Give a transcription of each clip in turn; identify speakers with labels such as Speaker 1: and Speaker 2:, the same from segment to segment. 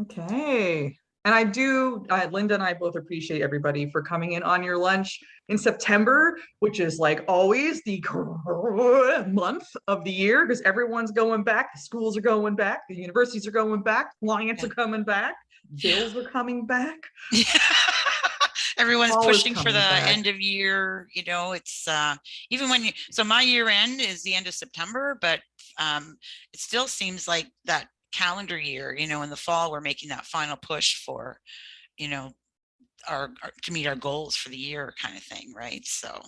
Speaker 1: Okay. And I do, Linda and I both appreciate everybody for coming in on your lunch in September, which is like always the month of the year because everyone's going back. The schools are going back. The universities are going back. Clients
Speaker 2: Yeah.
Speaker 1: are coming back. Bills are coming back.
Speaker 2: Yeah. Everyone's
Speaker 1: All is
Speaker 2: pushing for
Speaker 1: coming
Speaker 2: the
Speaker 1: back.
Speaker 2: end of year, it's even when so my year end is the end of September, but it still seems like that calendar year, in the fall, we're making that final push for, you know, our to meet our goals for the year kind of thing, right? So,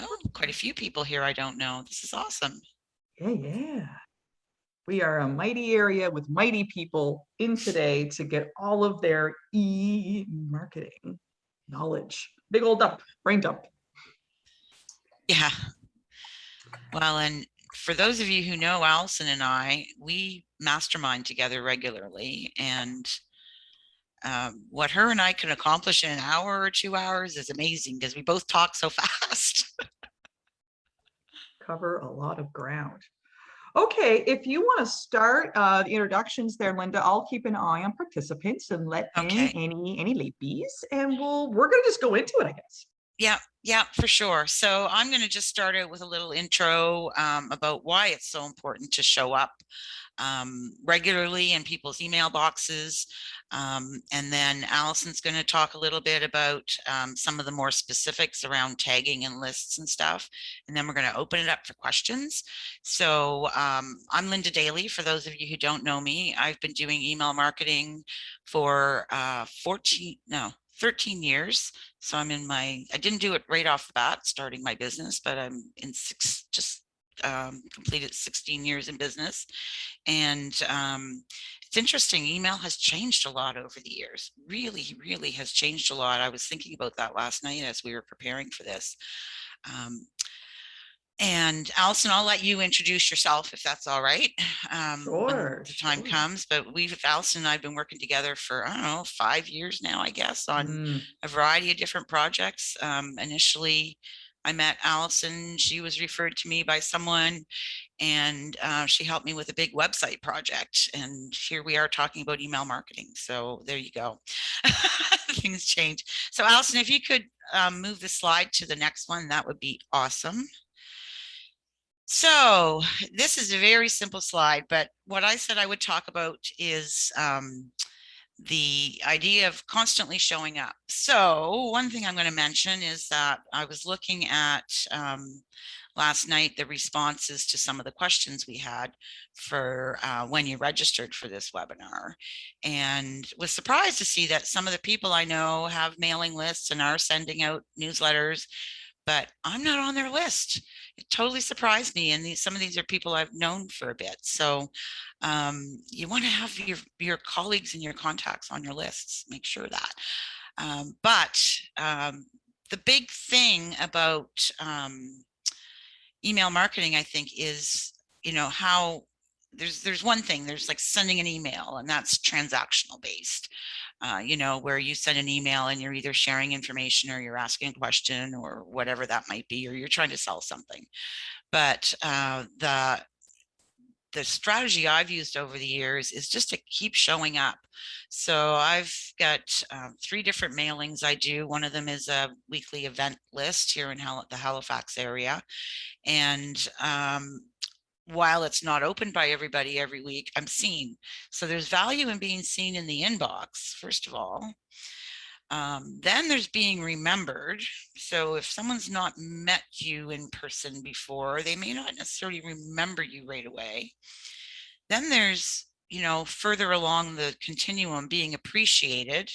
Speaker 2: oh, quite a few people here I don't know. This is awesome.
Speaker 1: Yeah, yeah. We are a mighty area with mighty people in today to get all of their marketing knowledge. Big old dump, brain dump.
Speaker 2: Yeah. Well, and for those of you who know Allison and I, we mastermind together regularly, and what her and I can accomplish in an hour or 2 hours is amazing because we both talk so fast.
Speaker 1: Cover a lot of ground. Okay, if you want to start the introductions there, Linda, I'll keep an eye on participants and let in
Speaker 2: Okay.
Speaker 1: any late bees, and we're gonna just go into it, I guess.
Speaker 2: Yeah, for sure. So I'm going to just start out with a little intro about why it's so important to show up regularly in people's email boxes. And then Allison's going to talk a little bit about some of the more specifics around tagging and lists and stuff. And then we're going to open it up for questions. So I'm Linda Daly. For those of you who don't know me, I've been doing email marketing for 13 years. So I didn't do it right off the bat starting my business, but I'm in completed 16 years in business. And it's interesting, email has changed a lot over the years. Really, really has changed a lot. I was thinking about that last night as we were preparing for this. And Allison, I'll let you introduce yourself if that's all right, when
Speaker 1: Sure,
Speaker 2: the time
Speaker 1: sure.
Speaker 2: comes. But Allison and I have been working together for, I don't know, 5 years now, I guess, on
Speaker 1: Mm,
Speaker 2: a variety of different projects. Initially, I met Allison. She was referred to me by someone, and she helped me with a big website project. And here we are talking about email marketing. So there you go. Things change. So, Allison, if you could move the slide to the next one, that would be awesome. So this is a very simple slide, but what I said I would talk about is the idea of constantly showing up. So one thing I'm going to mention is that I was looking at last night the responses to some of the questions we had for when you registered for this webinar, and was surprised to see that some of the people I know have mailing lists and are sending out newsletters, but I'm not on their list. It totally surprised me. And some of these are people I've known for a bit. So you want to have your colleagues and your contacts on your lists. Make sure that. But the big thing about email marketing, I think, is how there's one thing, there's like sending an email, and that's transactional based, where you send an email and you're either sharing information or you're asking a question or whatever that might be, or you're trying to sell something. But the strategy I've used over the years is just to keep showing up. So I've got 3 different mailings I do. One of them is a weekly event list here in the Halifax area. And while it's not opened by everybody every week, I'm seen. So there's value in being seen in the inbox, first of all. Then there's being remembered. So if someone's not met you in person before, they may not necessarily remember you right away. Then there's, further along the continuum, being appreciated,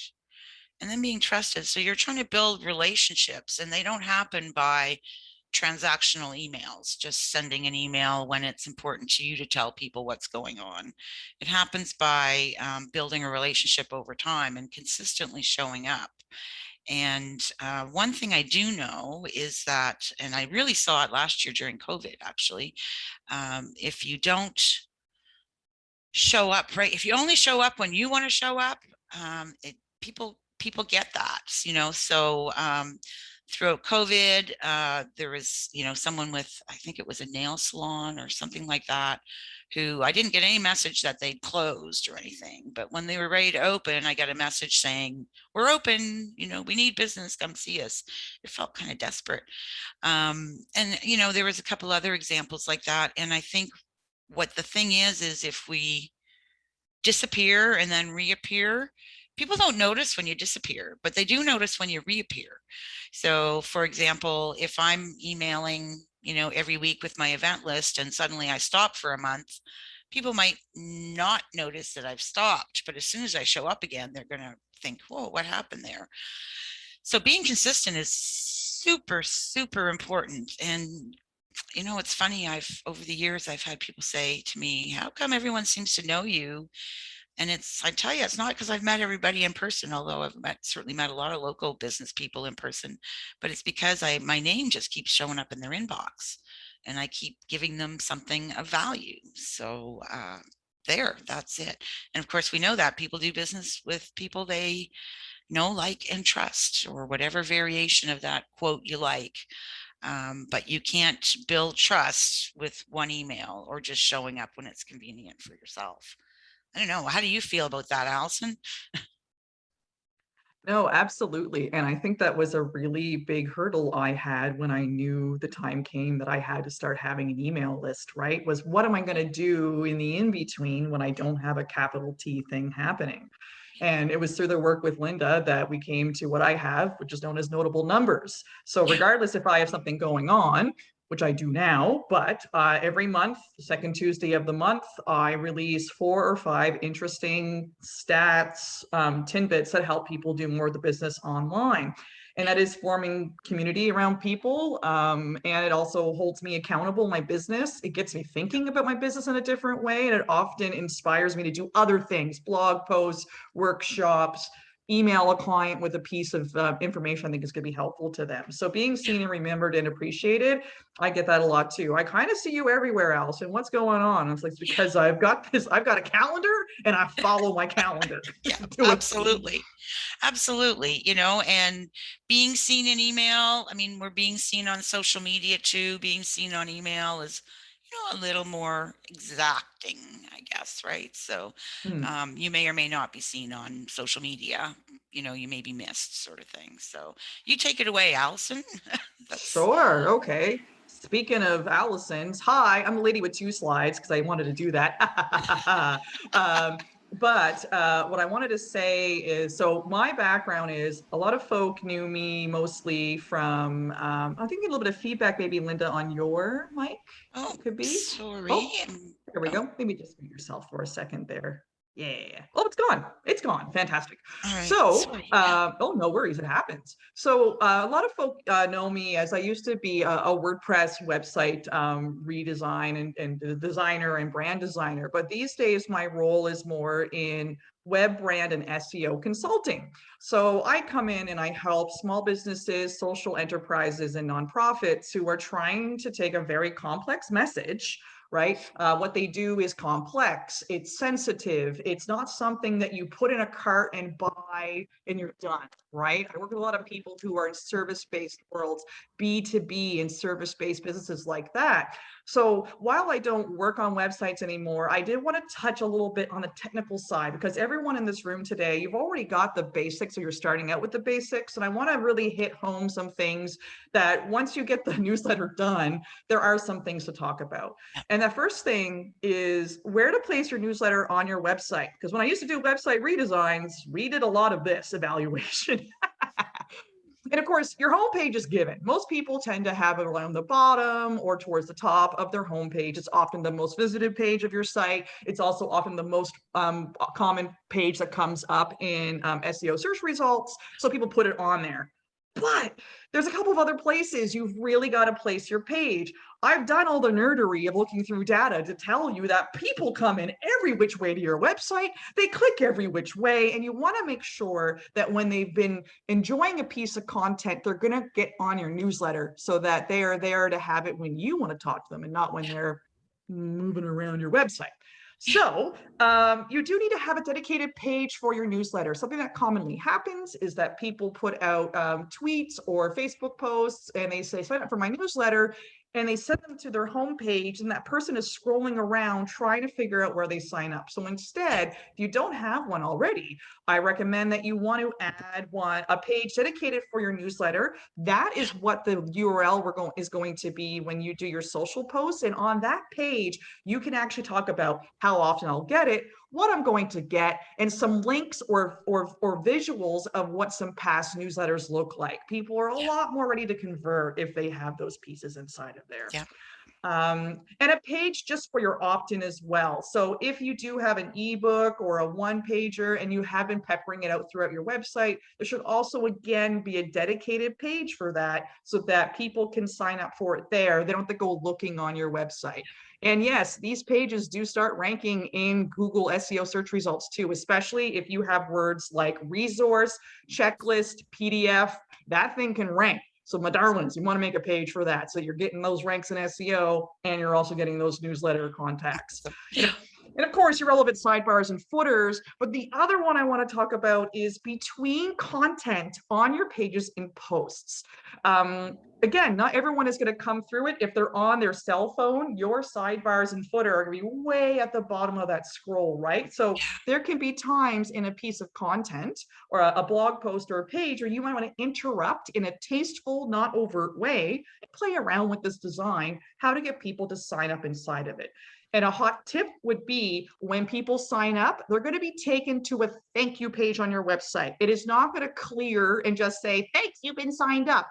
Speaker 2: and then being trusted. So you're trying to build relationships, and they don't happen by transactional emails, just sending an email when it's important to you to tell people what's going on. It happens by building a relationship over time and consistently showing up. And one thing I do know is that, and I really saw it last year during COVID, actually, if you don't show up, right? If you only show up when you want to show up, people get that, So throughout COVID, there was, someone with, I think it was a nail salon or something like that, who I didn't get any message that they'd closed or anything. But when they were ready to open, I got a message saying, we're open, we need business, come see us. It felt kind of desperate. And, there was a couple other examples like that. And I think what the thing is if we disappear and then reappear, people don't notice when you disappear, but they do notice when you reappear. So for example, if I'm emailing, every week with my event list and suddenly I stop for a month, people might not notice that I've stopped, but as soon as I show up again, they're going to think, whoa, what happened there? So being consistent is super, super important. And it's funny, over the years, I've had people say to me, how come everyone seems to know you? And I tell you, it's not because I've met everybody in person, although I've certainly met a lot of local business people in person, but it's because my name just keeps showing up in their inbox and I keep giving them something of value. So that's it. And of course, we know that people do business with people they know, like, and trust, or whatever variation of that quote you like. But you can't build trust with one email or just showing up when it's convenient for yourself. I don't know. How do you feel about that, Allison?
Speaker 1: No, absolutely. And I think that was a really big hurdle I had when I knew the time came that I had to start having an email list, right? Was what am I going to do in the in between when I don't have a capital T thing happening? And it was through the work with Linda that we came to what I have, which is known as notable numbers. So
Speaker 2: Yeah.
Speaker 1: regardless if I have something going on, which I do now, but every month, the second Tuesday of the month, I release 4 or 5 interesting stats, tidbits that help people do more of the business online. And that is forming community around people. And it also holds me accountable in my business. It gets me thinking about my business in a different way. And it often inspires me to do other things, blog posts, workshops, email a client with a piece of information I think is going to be helpful to them. So being seen and remembered and appreciated, I get that a lot too. I kind of see you everywhere, Allison. What's going on? It's like, because I've got a calendar and I follow my calendar
Speaker 2: Yeah,
Speaker 1: to a T.
Speaker 2: absolutely. Absolutely. And being seen in email, I mean, we're being seen on social media too. Being seen on email is, a little more exacting, I guess, right? So
Speaker 1: Hmm.
Speaker 2: you may or may not be seen on social media. You may be missed, sort of thing. So you take it away, Allison. That's
Speaker 1: Sure. Okay. Speaking of Allison's, hi, I'm the lady with 2 slides because I wanted to do that. But what I wanted to say is, so my background is a lot of folk knew me mostly from, I think a little bit of feedback, maybe Linda, on your mic.
Speaker 2: oh,
Speaker 1: Could be.
Speaker 2: sorry.
Speaker 1: Oh, there we
Speaker 2: Oh,
Speaker 1: go. Maybe just mute yourself for a second there. Yeah. Oh, it's gone. It's gone. Fantastic.
Speaker 2: all right.
Speaker 1: So,
Speaker 2: Sorry. Yeah.
Speaker 1: oh, no worries. It happens. So, a lot of folk know me as I used to be a WordPress website redesign and designer and brand designer. But these days, my role is more in web brand and SEO consulting. So I come in and I help small businesses, social enterprises, and nonprofits who are trying to take a very complex message, right? What they do is complex, it's sensitive, it's not something that you put in a cart and buy and you're done, right? I work with a lot of people who are in service-based worlds, B2B and service-based businesses like that. So while I don't work on websites anymore, I did want to touch a little bit on the technical side, because everyone in this room today, you've already got the basics, or you're starting out with the basics. And I want to really hit home some things that once you get the newsletter done, there are some things to talk about. And the first thing is where to place your newsletter on your website. Because when I used to do website redesigns, we did a lot of this evaluation. And of course, your homepage is given. Most people tend to have it around the bottom or towards the top of their homepage. It's often the most visited page of your site. It's also often the most common page that comes up in SEO search results. So people put it on there. But there's a couple of other places you've really got to place your page. I've done all the nerdery of looking through data to tell you that people come in every which way to your website. They click every which way, and you want to make sure that when they've been enjoying a piece of content, they're going to get on your newsletter so that they are there to have it when you want to talk to them and not when they're moving around your website. So you do need to have a dedicated page for your newsletter. Something that commonly happens is that people put out tweets or Facebook posts and they say, sign up for my newsletter, and they send them to their homepage, and that person is scrolling around trying to figure out where they sign up. So instead, if you don't have one already, I recommend that you want to add a page dedicated for your newsletter. That is what the URL is going to be when you do your social posts. And on that page, you can actually talk about how often I'll get it, what I'm going to get, and some links or visuals of what some past newsletters look like. People are a lot more ready to convert if they have those pieces inside of there.
Speaker 2: Yeah.
Speaker 1: And a page just for your opt-in as well. So if you do have an ebook or a one-pager and you have been peppering it out throughout your website, there should also again be a dedicated page for that so that people can sign up for it there. They don't have to go looking on your website. And yes, these pages do start ranking in Google SEO search results too, especially if you have words like resource, checklist, PDF. That thing can rank. So my darlings, you want to make a page for that. So you're getting those ranks in SEO and you're also getting those newsletter contacts. And of course, your relevant sidebars and footers. But the other one I want to talk about is between content on your pages and posts. Again, not everyone is going to come through it. If they're on their cell phone, your sidebars and footer are going to be way at the bottom of that scroll, right? So there can be times in a piece of content or a blog post or a page where you might want to interrupt in a tasteful, not overt way and play around with this design, how to get people to sign up inside of it. And a hot tip would be when people sign up, they're going to be taken to a thank you page on your website. It is not going to clear and just say, thanks, you've been signed up.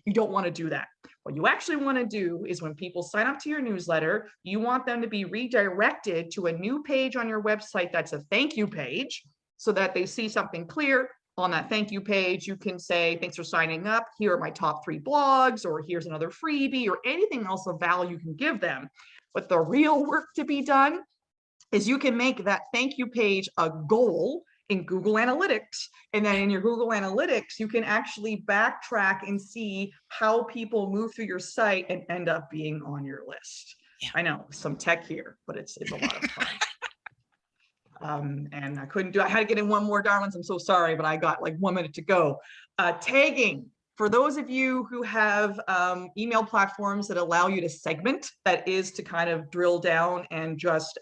Speaker 1: You don't want to do that. What you actually want to do is when people sign up to your newsletter, you want them to be redirected to a new page on your website that's a thank you page so that they see something clear. On that thank you page, you can say, thanks for signing up. Here are my top 3 blogs, or here's another freebie, or anything else of value you can give them. But the real work to be done is you can make that thank you page a goal in Google Analytics. And then in your Google Analytics, you can actually backtrack and see how people move through your site and end up being on your list. Yeah. I know, some tech here, but it's a lot of fun. And I had to get in one more, darlings. I'm so sorry, but I got like 1 minute to go. Tagging. For those of you who have email platforms that allow you to segment, that is to kind of drill down and just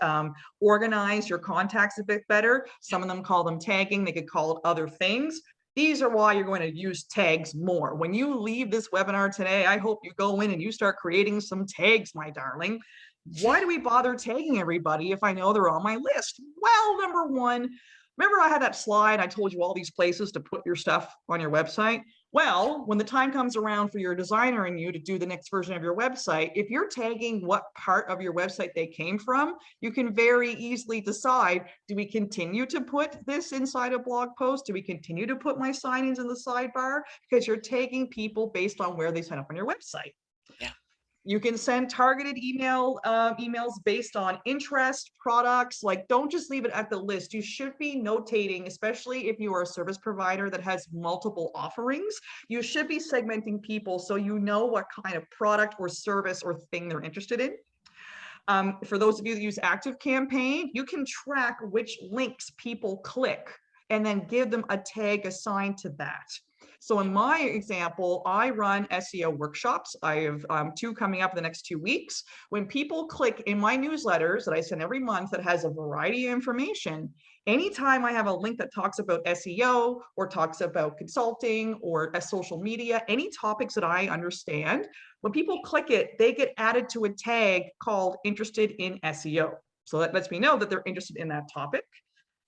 Speaker 1: organize your contacts a bit better. Some of them call them tagging. They could call it other things. These are why you're going to use tags more. When you leave this webinar today, I hope you go in and you start creating some tags, my darling. Why do we bother tagging everybody if I know they're on my list? Well, number one, remember I had that slide, I told you all these places to put your stuff on your website? Well, when the time comes around for your designer and you to do the next version of your website, if you're tagging what part of your website they came from, you can very easily decide, do we continue to put this inside a blog post? Do we continue to put my signings in the sidebar? Because you're tagging people based on where they sign up on your website.
Speaker 2: Yeah.
Speaker 1: You can send targeted emails based on interest, products. Like, don't just leave it at the list. You should be notating, especially if you are a service provider that has multiple offerings. You should be segmenting people so you know what kind of product or service or thing they're interested in. For those of you that use ActiveCampaign, you can track which links people click and then give them a tag assigned to that. So in my example, I run SEO workshops. I have 2 coming up in the next 2 weeks. When people click in my newsletters that I send every month that has a variety of information, anytime I have a link that talks about SEO or talks about consulting or social media, any topics that I understand, when people click it, they get added to a tag called interested in SEO. So that lets me know that they're interested in that topic.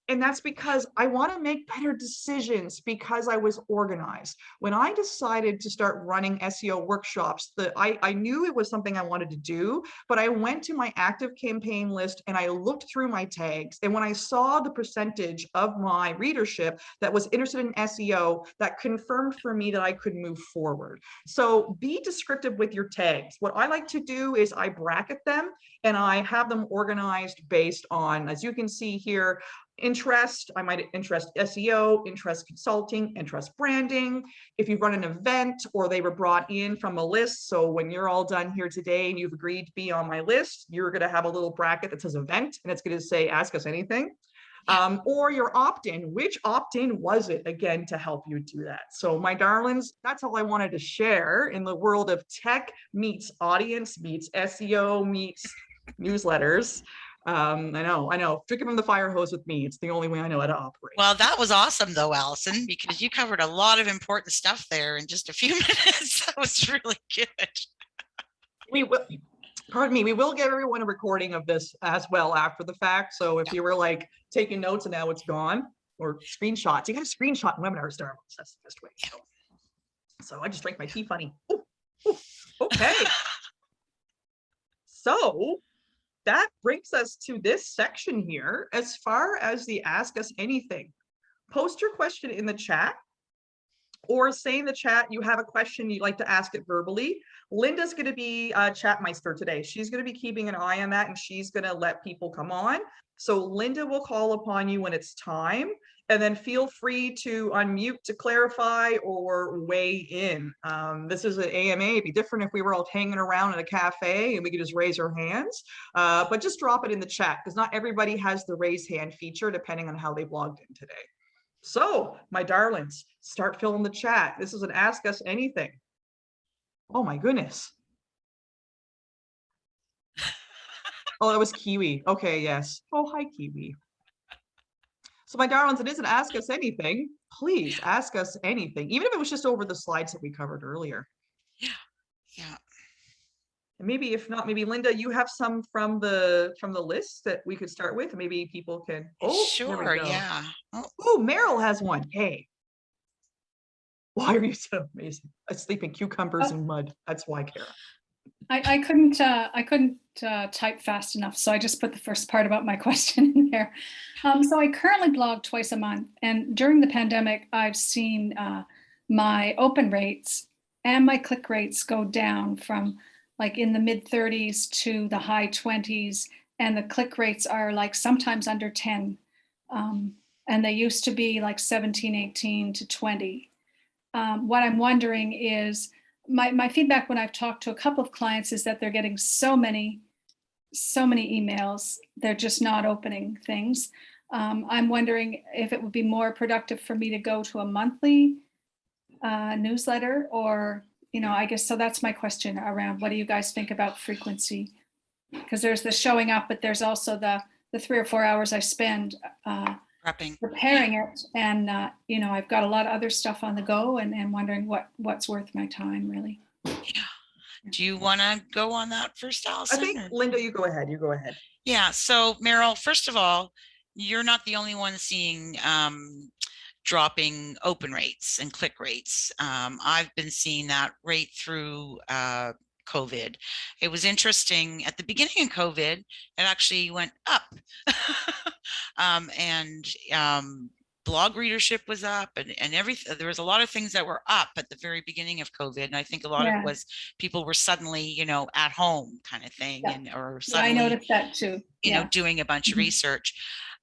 Speaker 1: And that's because I want to make better decisions because I was organized. When I decided to start running SEO workshops, I knew it was something I wanted to do, but I went to my ActiveCampaign list and I looked through my tags. And when I saw the percentage of my readership that was interested in SEO, that confirmed for me that I could move forward. So be descriptive with your tags. What I like to do is I bracket them and I have them organized based on, as you can see here, interest. I might interest SEO, interest consulting, interest branding. If you run an event or they were brought in from a list. So when you're all done here today and you've agreed to be on my list, you're going to have a little bracket that says event and it's going to say, ask us anything. Or your opt-in. Which opt-in was it, again, to help you do that? So my darlings, that's all I wanted to share in the world of tech meets audience, meets SEO, meets newsletters. I know. Drinking from the fire hose with me. It's the only way I know how to operate.
Speaker 2: Well, that was awesome though, Allison, because you covered a lot of important stuff there in just a few minutes. That was really good.
Speaker 1: We will, pardon me, we will give everyone a recording of this as well after the fact. So if you were like taking notes and now it's gone, or screenshots, you got to screenshot in webinar Starbucks. That's the best way. So I just drank my tea funny. Ooh, okay. So that brings us to this section here. As far as the Ask Us Anything, post your question in the chat or say in the chat you have a question you'd like to ask it verbally. Linda's going to be chatmeister today. She's going to be keeping an eye on that and she's going to let people come on. So Linda will call upon you when it's time, and then feel free to unmute to clarify or weigh in. This is an AMA. It'd be different if we were all hanging around in a cafe and we could just raise our hands, but just drop it in the chat because not everybody has the raise hand feature depending on how they've logged in today. So my darlings, start filling the chat. This is an Ask Us Anything. Oh my goodness. Oh, that was Kiwi. Okay, yes. Oh, hi, Kiwi. So my darlings, it isn't Ask Us Anything. Please ask us anything, even if it was just over the slides that we covered earlier.
Speaker 2: Yeah.
Speaker 1: And maybe if not, maybe Linda, you have some from the list that we could start with. Maybe people can. Oh,
Speaker 2: sure. Yeah.
Speaker 1: Oh, Meryl has one. Hey. Why are you so amazing? Asleep in cucumbers and mud. That's why, Kara.
Speaker 3: I couldn't type fast enough, so I just put the first part about my question in there. So I currently blog twice a month, and during the pandemic, I've seen my open rates and my click rates go down from like in the mid 30s to the high 20s, and the click rates are like sometimes under 10, and they used to be like 17, 18 to 20. What I'm wondering is, my feedback when I've talked to a couple of clients is that they're getting so many emails, they're just not opening things. I'm wondering if it would be more productive for me to go to a monthly newsletter, or, I guess, so that's my question around what do you guys think about frequency? Because there's the showing up, but there's also the 3 or 4 hours I spend preparing it, and I've got a lot of other stuff on the go, and wondering what's worth my time, really.
Speaker 2: Yeah. Do you want to go on that first, Allison?
Speaker 1: I think Linda, you go ahead.
Speaker 2: Yeah. So Meryl, first of all, you're not the only one seeing dropping open rates and click rates. I've been seeing that right through COVID. It was interesting at the beginning of COVID, it actually went up. Blog readership was up, and everything. There was a lot of things that were up at the very beginning of COVID, and I think a lot of it was people were suddenly, at home kind of thing, or suddenly,
Speaker 3: I noticed that too.
Speaker 2: Doing a bunch of research.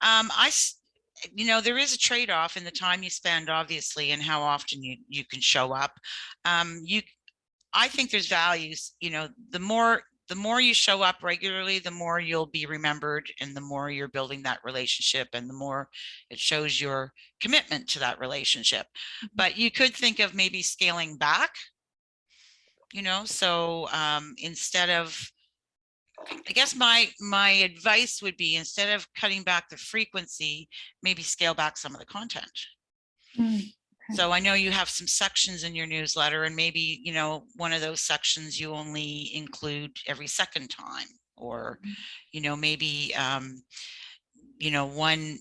Speaker 2: There is a trade-off in the time you spend, obviously, and how often you can show up. I think there's values. The more you show up regularly, the more you'll be remembered, and the more you're building that relationship, and the more it shows your commitment to that relationship. But you could think of maybe scaling back, so instead of, I guess my advice would be, instead of cutting back the frequency, maybe scale back some of the content. So I know you have some sections in your newsletter, and maybe, one of those sections you only include every second time, or, maybe, one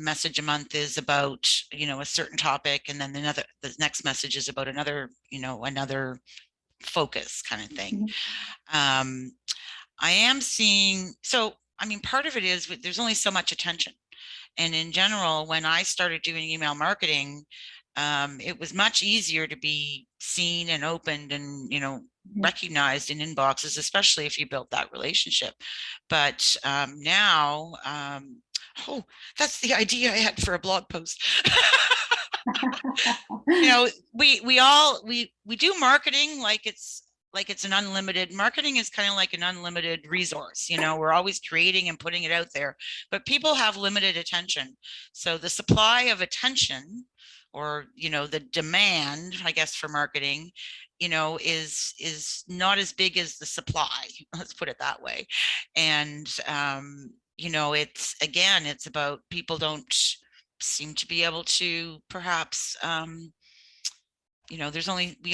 Speaker 2: message a month is about, a certain topic, and then the next message is about another, another focus kind of thing. I am seeing, part of it is there's only so much attention. And in general, when I started doing email marketing, it was much easier to be seen and opened and,
Speaker 3: Mhm.
Speaker 2: recognized in inboxes, especially if you built that relationship. But now, oh, that's the idea I had for a blog post. We do marketing like it's an unlimited marketing is kind of like an unlimited resource. We're always creating and putting it out there, but people have limited attention. So the supply of attention, or the demand, I guess, for marketing, is not as big as the supply. Let's put it that way. And it's about people don't seem to be able to perhaps we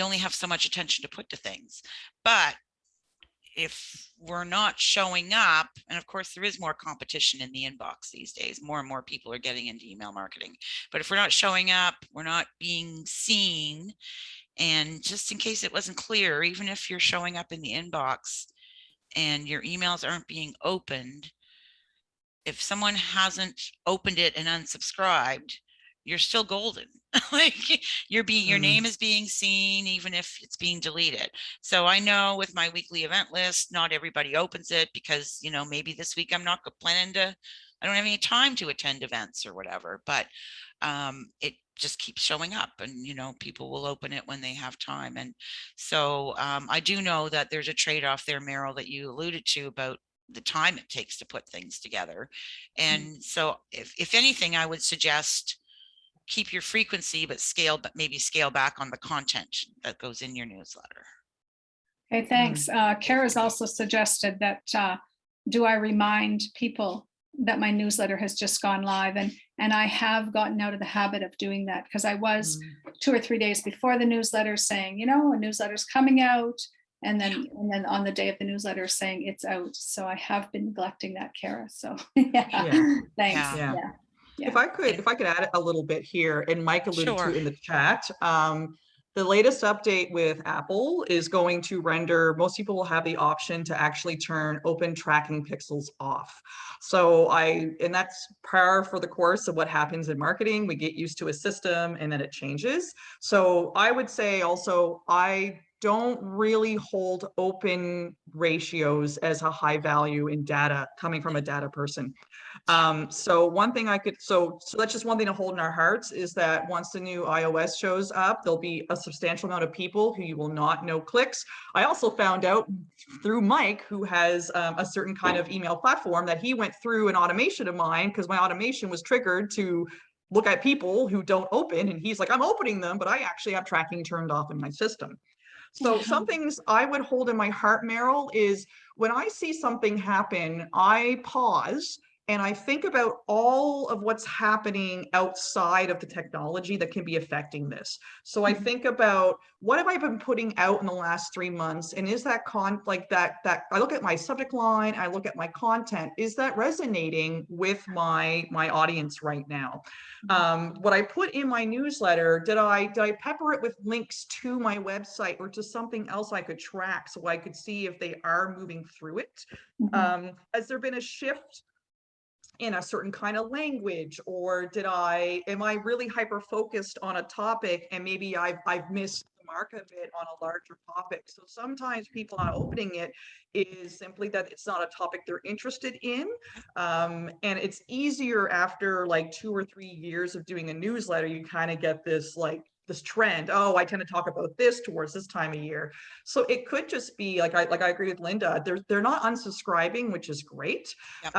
Speaker 2: only have so much attention to put to things. But if we're not showing up, and of course there is more competition in the inbox these days, more and more people are getting into email marketing, but if we're not showing up, we're not being seen. And just in case it wasn't clear, even if you're showing up in the inbox and your emails aren't being opened, if someone hasn't opened it and unsubscribed, you're still golden. Like your name is being seen, even if it's being deleted. So I know with my weekly event list, not everybody opens it because, maybe this week I'm not planning I don't have any time to attend events or whatever, but it just keeps showing up, and people will open it when they have time. And so I do know that there's a trade-off there, Meryl, that you alluded to about the time it takes to put things together. And so if anything, I would suggest keep your frequency, but maybe scale back on the content that goes in your newsletter.
Speaker 3: Okay, thanks. Kara's also suggested that do I remind people that my newsletter has just gone live? And I have gotten out of the habit of doing that, because I was 2 or 3 days before the newsletter saying, a newsletter's coming out. And then on the day of the newsletter saying it's out. So I have been neglecting that, Kara. So thanks.
Speaker 2: Yeah.
Speaker 1: If I could add a little bit here, and Mike alluded to
Speaker 2: Sure.
Speaker 1: in the chat, the latest update with Apple is going to render, most people will have the option to actually turn open tracking pixels off. So and that's par for the course of what happens in marketing. We get used to a system and then it changes. So I would say also, I don't really hold open ratios as a high value in data coming from a data person. So one thing so that's just one thing to hold in our hearts, is that once the new iOS shows up, there'll be a substantial amount of people who you will not know clicks. I also found out through Mike, who has a certain kind of email platform, that he went through an automation of mine because my automation was triggered to look at people who don't open. And he's like, I'm opening them, but I actually have tracking turned off in my system. So some things I would hold in my heart, Meryl, is when I see something happen, I pause and I think about all of what's happening outside of the technology that can be affecting this. So I think about, what have I been putting out in the last 3 months? And is that that I look at my subject line, I look at my content, is that resonating with my audience right now? What I put in my newsletter, did I pepper it with links to my website or to something else I could track so I could see if they are moving through it? Has there been a shift in a certain kind of language, or am I really hyper focused on a topic and maybe I've missed the mark of it on a larger topic? So sometimes people not opening it is simply that it's not a topic they're interested in. And it's easier after like 2 or 3 years of doing a newsletter, you kind of get this trend. Oh, I tend to talk about this towards this time of year. So it could just be I agree with Linda. They're not unsubscribing, which is great.
Speaker 2: Yep.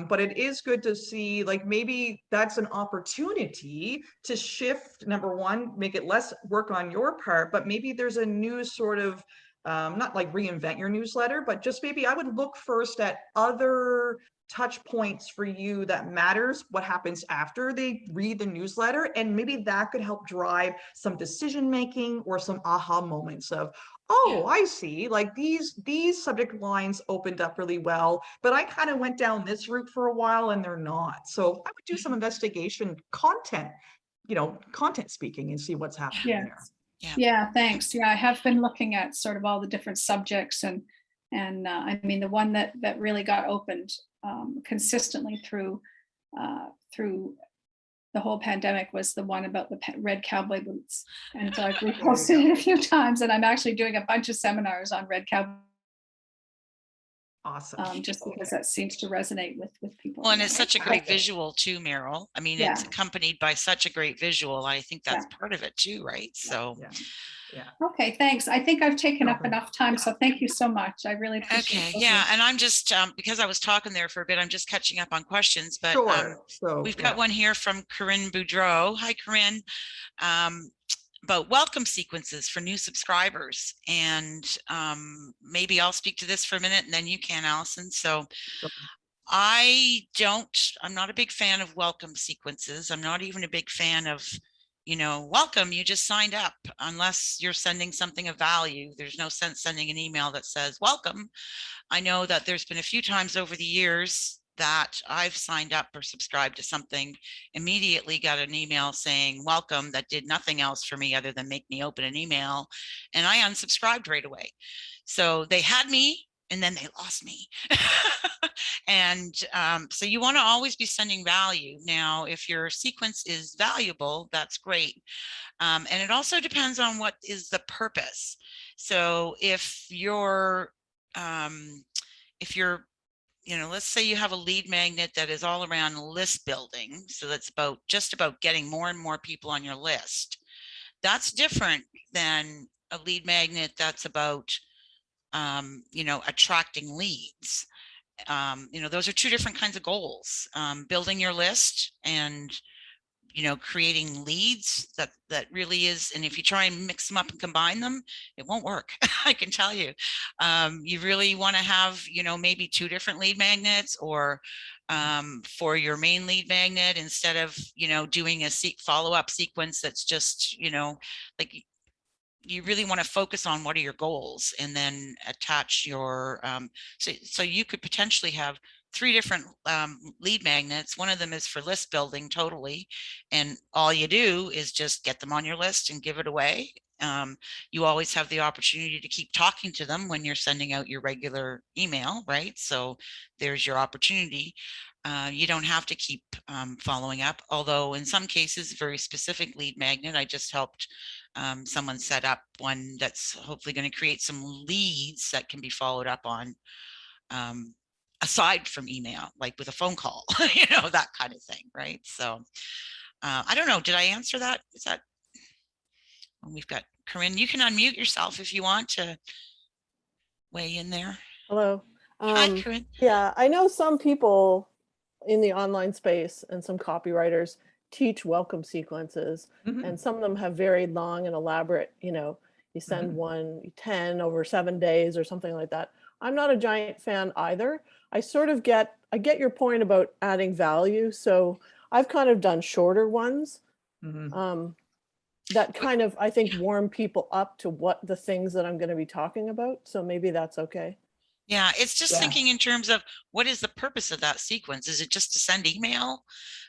Speaker 1: But it is good to see, maybe that's an opportunity to shift. Number one, make it less work on your part, but maybe there's a new sort of not like reinvent your newsletter, but just maybe I would look first at other touch points for you that matters, what happens after they read the newsletter, and maybe that could help drive some decision making or some aha moments of, oh, I see, these subject lines opened up really well, but I kind of went down this route for a while and they're not. So I would do some investigation, content speaking, and see what's happening there.
Speaker 3: Yeah, thanks. Yeah, I have been looking at sort of all the different subjects, and I mean, the one that really got opened consistently through the whole pandemic was the one about the red cowboy boots. And so I've reposted it a few times, and I'm actually doing a bunch of seminars on red cowboy,
Speaker 1: Awesome.
Speaker 3: just because that seems to resonate with people.
Speaker 2: Well, and it's such a great
Speaker 1: Okay.
Speaker 2: visual too, Meryl. I mean,
Speaker 3: Yeah.
Speaker 2: it's accompanied by such a great visual. I think that's part of it too, right? So,
Speaker 1: Yeah.
Speaker 3: Okay, thanks. I think I've taken up
Speaker 1: Welcome.
Speaker 3: enough time, so thank you so much. I really appreciate
Speaker 2: okay,
Speaker 3: it.
Speaker 2: yeah. And I'm just, because I was talking there for a bit, I'm just catching up on questions, but
Speaker 1: Sure. So
Speaker 2: we've got one here from Corinne Boudreau. Hi, Corinne. About welcome sequences for new subscribers. And maybe I'll speak to this for a minute and then you can, Allison. So I'm not a big fan of welcome sequences. I'm not even a big fan of, welcome, you just signed up, unless you're sending something of value. There's no sense sending an email that says welcome. I know that there's been a few times over the years that I've signed up or subscribed to something, immediately got an email saying welcome that did nothing else for me other than make me open an email, and I unsubscribed right away. So they had me and then they lost me. And so you want to always be sending value. Now, if your sequence is valuable, that's great. And it also depends on what is the purpose. So if you're, let's say you have a lead magnet that is all around list building. So that's just about getting more and more people on your list. That's different than a lead magnet that's about, attracting leads. Those are two different kinds of goals. Building your list and creating leads, that really is. And if you try and mix them up and combine them, it won't work. I can tell you. You really want to have maybe two different lead magnets, or for your main lead magnet, instead of doing a follow-up sequence that's just like, you really want to focus on what are your goals, and then attach your so you could potentially have three different lead magnets. One of them is for list building totally, and all you do is just get them on your list and give it away. You always have the opportunity to keep talking to them when you're sending out your regular email, right? So there's your opportunity. You don't have to keep following up, although in some cases, very specific lead magnet, I just helped someone set up one that's hopefully going to create some leads that can be followed up on, aside from email, like with a phone call, that kind of thing, right? So I don't know, did I answer that? Is that, we've got Corinne, you can unmute yourself if you want to weigh in there.
Speaker 4: Hello.
Speaker 2: Hi, Corinne.
Speaker 4: Yeah, I know some people in the online space and some copywriters teach welcome sequences, and some of them have very long and elaborate, you send 10 over 7 days or something like that. I'm not a giant fan either. I get your point about adding value. So I've kind of done shorter ones that kind of, I think, warm people up to what the things that I'm going to be talking about. So maybe that's okay.
Speaker 2: Yeah, it's just thinking in terms of what is the purpose of that sequence? Is it just to send email?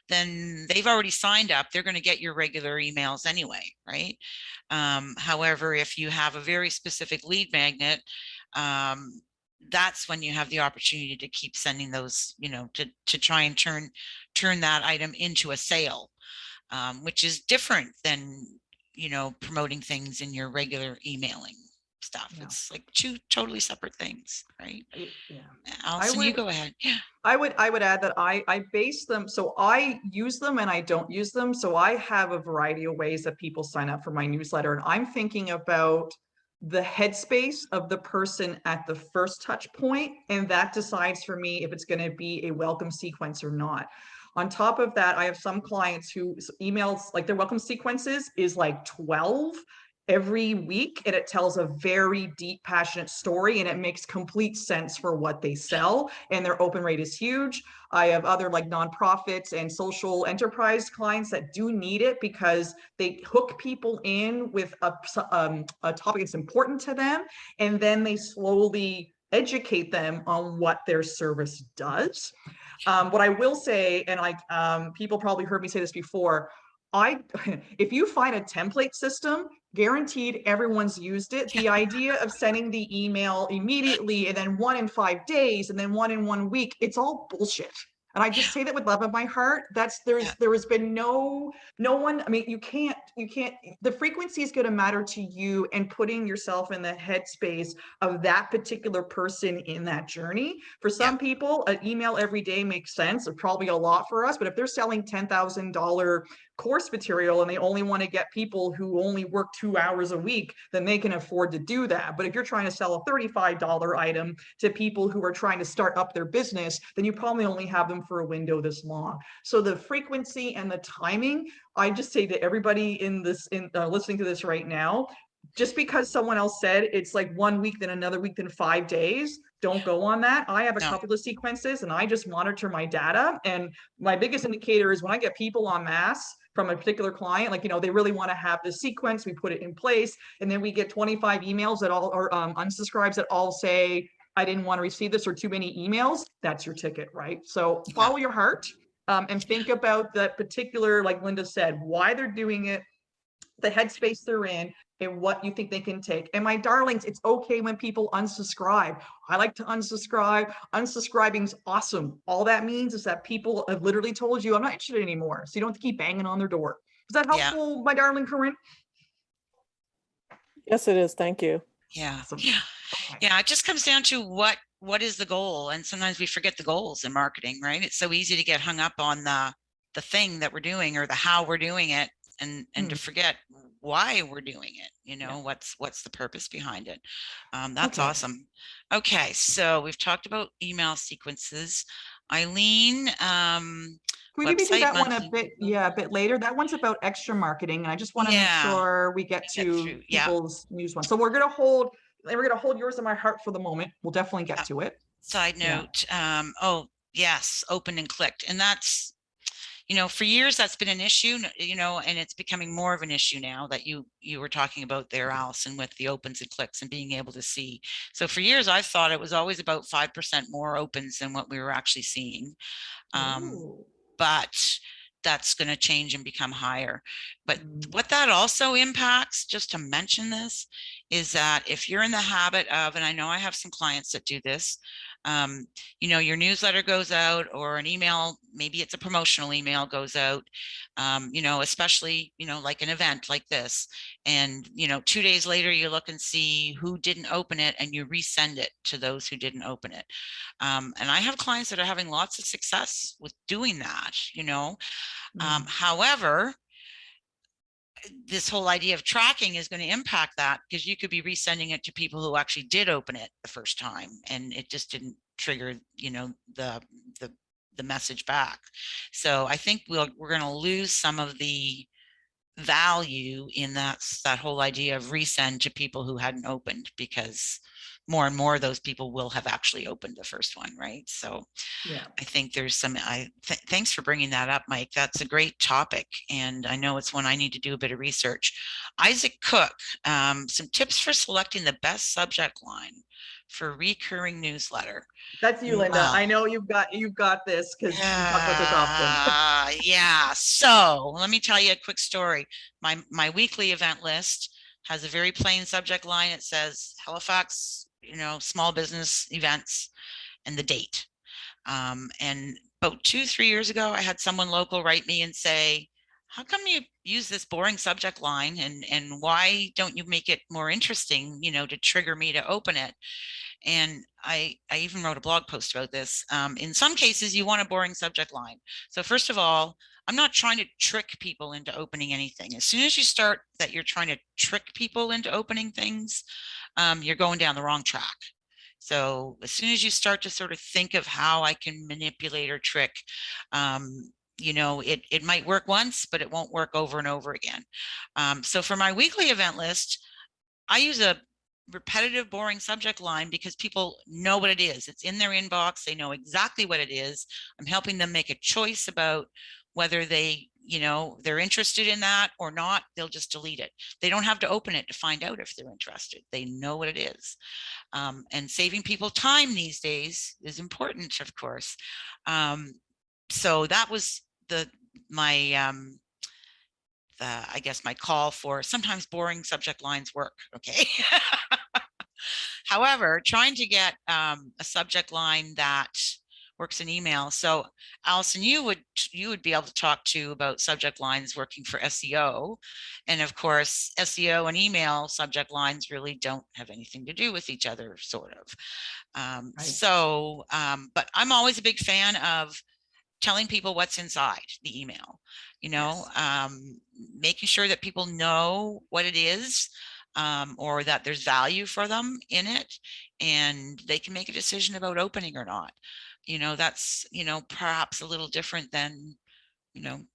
Speaker 2: Then they've already signed up. They're going to get your regular emails anyway, right? However, if you have a very specific lead magnet, that's when you have the opportunity to keep sending those, to try and turn that item into a sale, which is different than, promoting things in your regular emailing stuff. It's like two totally separate things, right? Allison, you go ahead.
Speaker 1: I would add that I base them, so I use them and I don't use them. So I have a variety of ways that people sign up for my newsletter, and I'm thinking about the headspace of the person at the first touch point, and that decides for me if it's going to be a welcome sequence or not. On top of that, I have some clients who emails, like their welcome sequences is like 12 every week, and it tells a very deep, passionate story, and it makes complete sense for what they sell, and their open rate is huge. I have other like nonprofits and social enterprise clients that do need it because they hook people in with a topic that's important to them, and then they slowly educate them on what their service does. What I will say, and people probably heard me say this before, if you find a template system, guaranteed everyone's used it. The idea of sending the email immediately and then 1 in 5 days and then 1 in 1 week, it's all bullshit. And I just say that with love of my heart. There has been no one. I mean, you can't, the frequency is going to matter to you, and putting yourself in the headspace of that particular person in that journey. For some people, an email every day makes sense. It's probably a lot for us, but if they're selling $10,000 course material and they only want to get people who only work 2 hours a week, then they can afford to do that. But if you're trying to sell a $35 item to people who are trying to start up their business, then you probably only have them for a window this long. So the frequency and the timing, I just say to everybody listening to this right now, just because someone else said it's like 1 week, then another week, then 5 days, don't go on that. I have a couple of sequences and I just monitor my data. And my biggest indicator is when I get people en masse from a particular client, like, they really want to have the sequence, we put it in place, and then we get 25 emails that all are unsubscribes that all say, I didn't want to receive this, or too many emails. That's your ticket, right? So follow your heart, and think about that particular, like Linda said, why they're doing it, the headspace they're in, and what you think they can take. And my darlings, it's okay when people unsubscribe. I like to unsubscribe. Unsubscribing's awesome. All that means is that people have literally told you, I'm not interested anymore. So you don't have to keep banging on their door. Is that helpful, my darling Corinne?
Speaker 4: Yes, it is. Thank you.
Speaker 2: Yeah.
Speaker 1: Awesome.
Speaker 2: Yeah. It just comes down to what is the goal? And sometimes we forget the goals in marketing, right? It's so easy to get hung up on the thing that we're doing or the how we're doing it, and to forget why we're doing it. What's the purpose behind it. That's awesome. Okay, so we've talked about email sequences. Eileen,
Speaker 1: can we maybe do that one a bit later? That one's about extra marketing, and I just want to make sure we get to people's news one. So we're gonna hold yours in my heart for the moment. We'll definitely get to it.
Speaker 2: Side note, oh yes, open and clicked. And that's, for years that's been an issue, and it's becoming more of an issue now that you were talking about there, Allison, with the opens and clicks and being able to see. So for years, I thought it was always about 5% more opens than what we were actually seeing. But that's going to change and become higher. But what that also impacts, just to mention this, is that if you're in the habit of, and I know I have some clients that do this, your newsletter goes out, or an email, maybe it's a promotional email goes out, especially, like an event like this, and 2 days later you look and see who didn't open it, and you resend it to those who didn't open it. And I have clients that are having lots of success with doing that. However, this whole idea of tracking is going to impact that, because you could be resending it to people who actually did open it the first time, and it just didn't trigger, the message back. So I think we're going to lose some of the value in that whole idea of resend to people who hadn't opened, because more and more of those people will have actually opened the first one, right? So I think there's some, thanks for bringing that up, Mike. That's a great topic, and I know it's one I need to do a bit of research. Isaac Cook, some tips for selecting the best subject line for recurring newsletter.
Speaker 1: That's you, Linda. I know you've got this, because you talk about this often.
Speaker 2: Yeah. So let me tell you a quick story. My weekly event list has a very plain subject line. It says Halifax, small business events, and the date. And about 2-3 years ago, I had someone local write me and say, how come you use this boring subject line, and why don't you make it more interesting, to trigger me to open it? And I even wrote a blog post about this. In some cases, you want a boring subject line. So first of all, I'm not trying to trick people into opening anything. As soon as you start that you're trying to trick people into opening things, you're going down the wrong track. So as soon as you start to sort of think of how I can manipulate or trick, it might work once, but it won't work over and over again. So for my weekly event list, I use a repetitive, boring subject line because people know what it is. It's in their inbox. They know exactly what it is. I'm helping them make a choice about whether they're interested in that or not. They'll just delete it. They don't have to open it to find out if they're interested. They know what it is. And saving people time these days is important, of course. So that was I guess my call for sometimes boring subject lines work. Okay. However, trying to get a subject line that works in email. So Allison, you would be able to talk to about subject lines working for SEO. And of course, SEO and email subject lines really don't have anything to do with each other, sort of.
Speaker 1: Right.
Speaker 2: But I'm always a big fan of telling people what's inside the email,
Speaker 1: Yes.
Speaker 2: making sure that people know what it is, or that there's value for them in it, and they can make a decision about opening or not. That's, perhaps a little different than,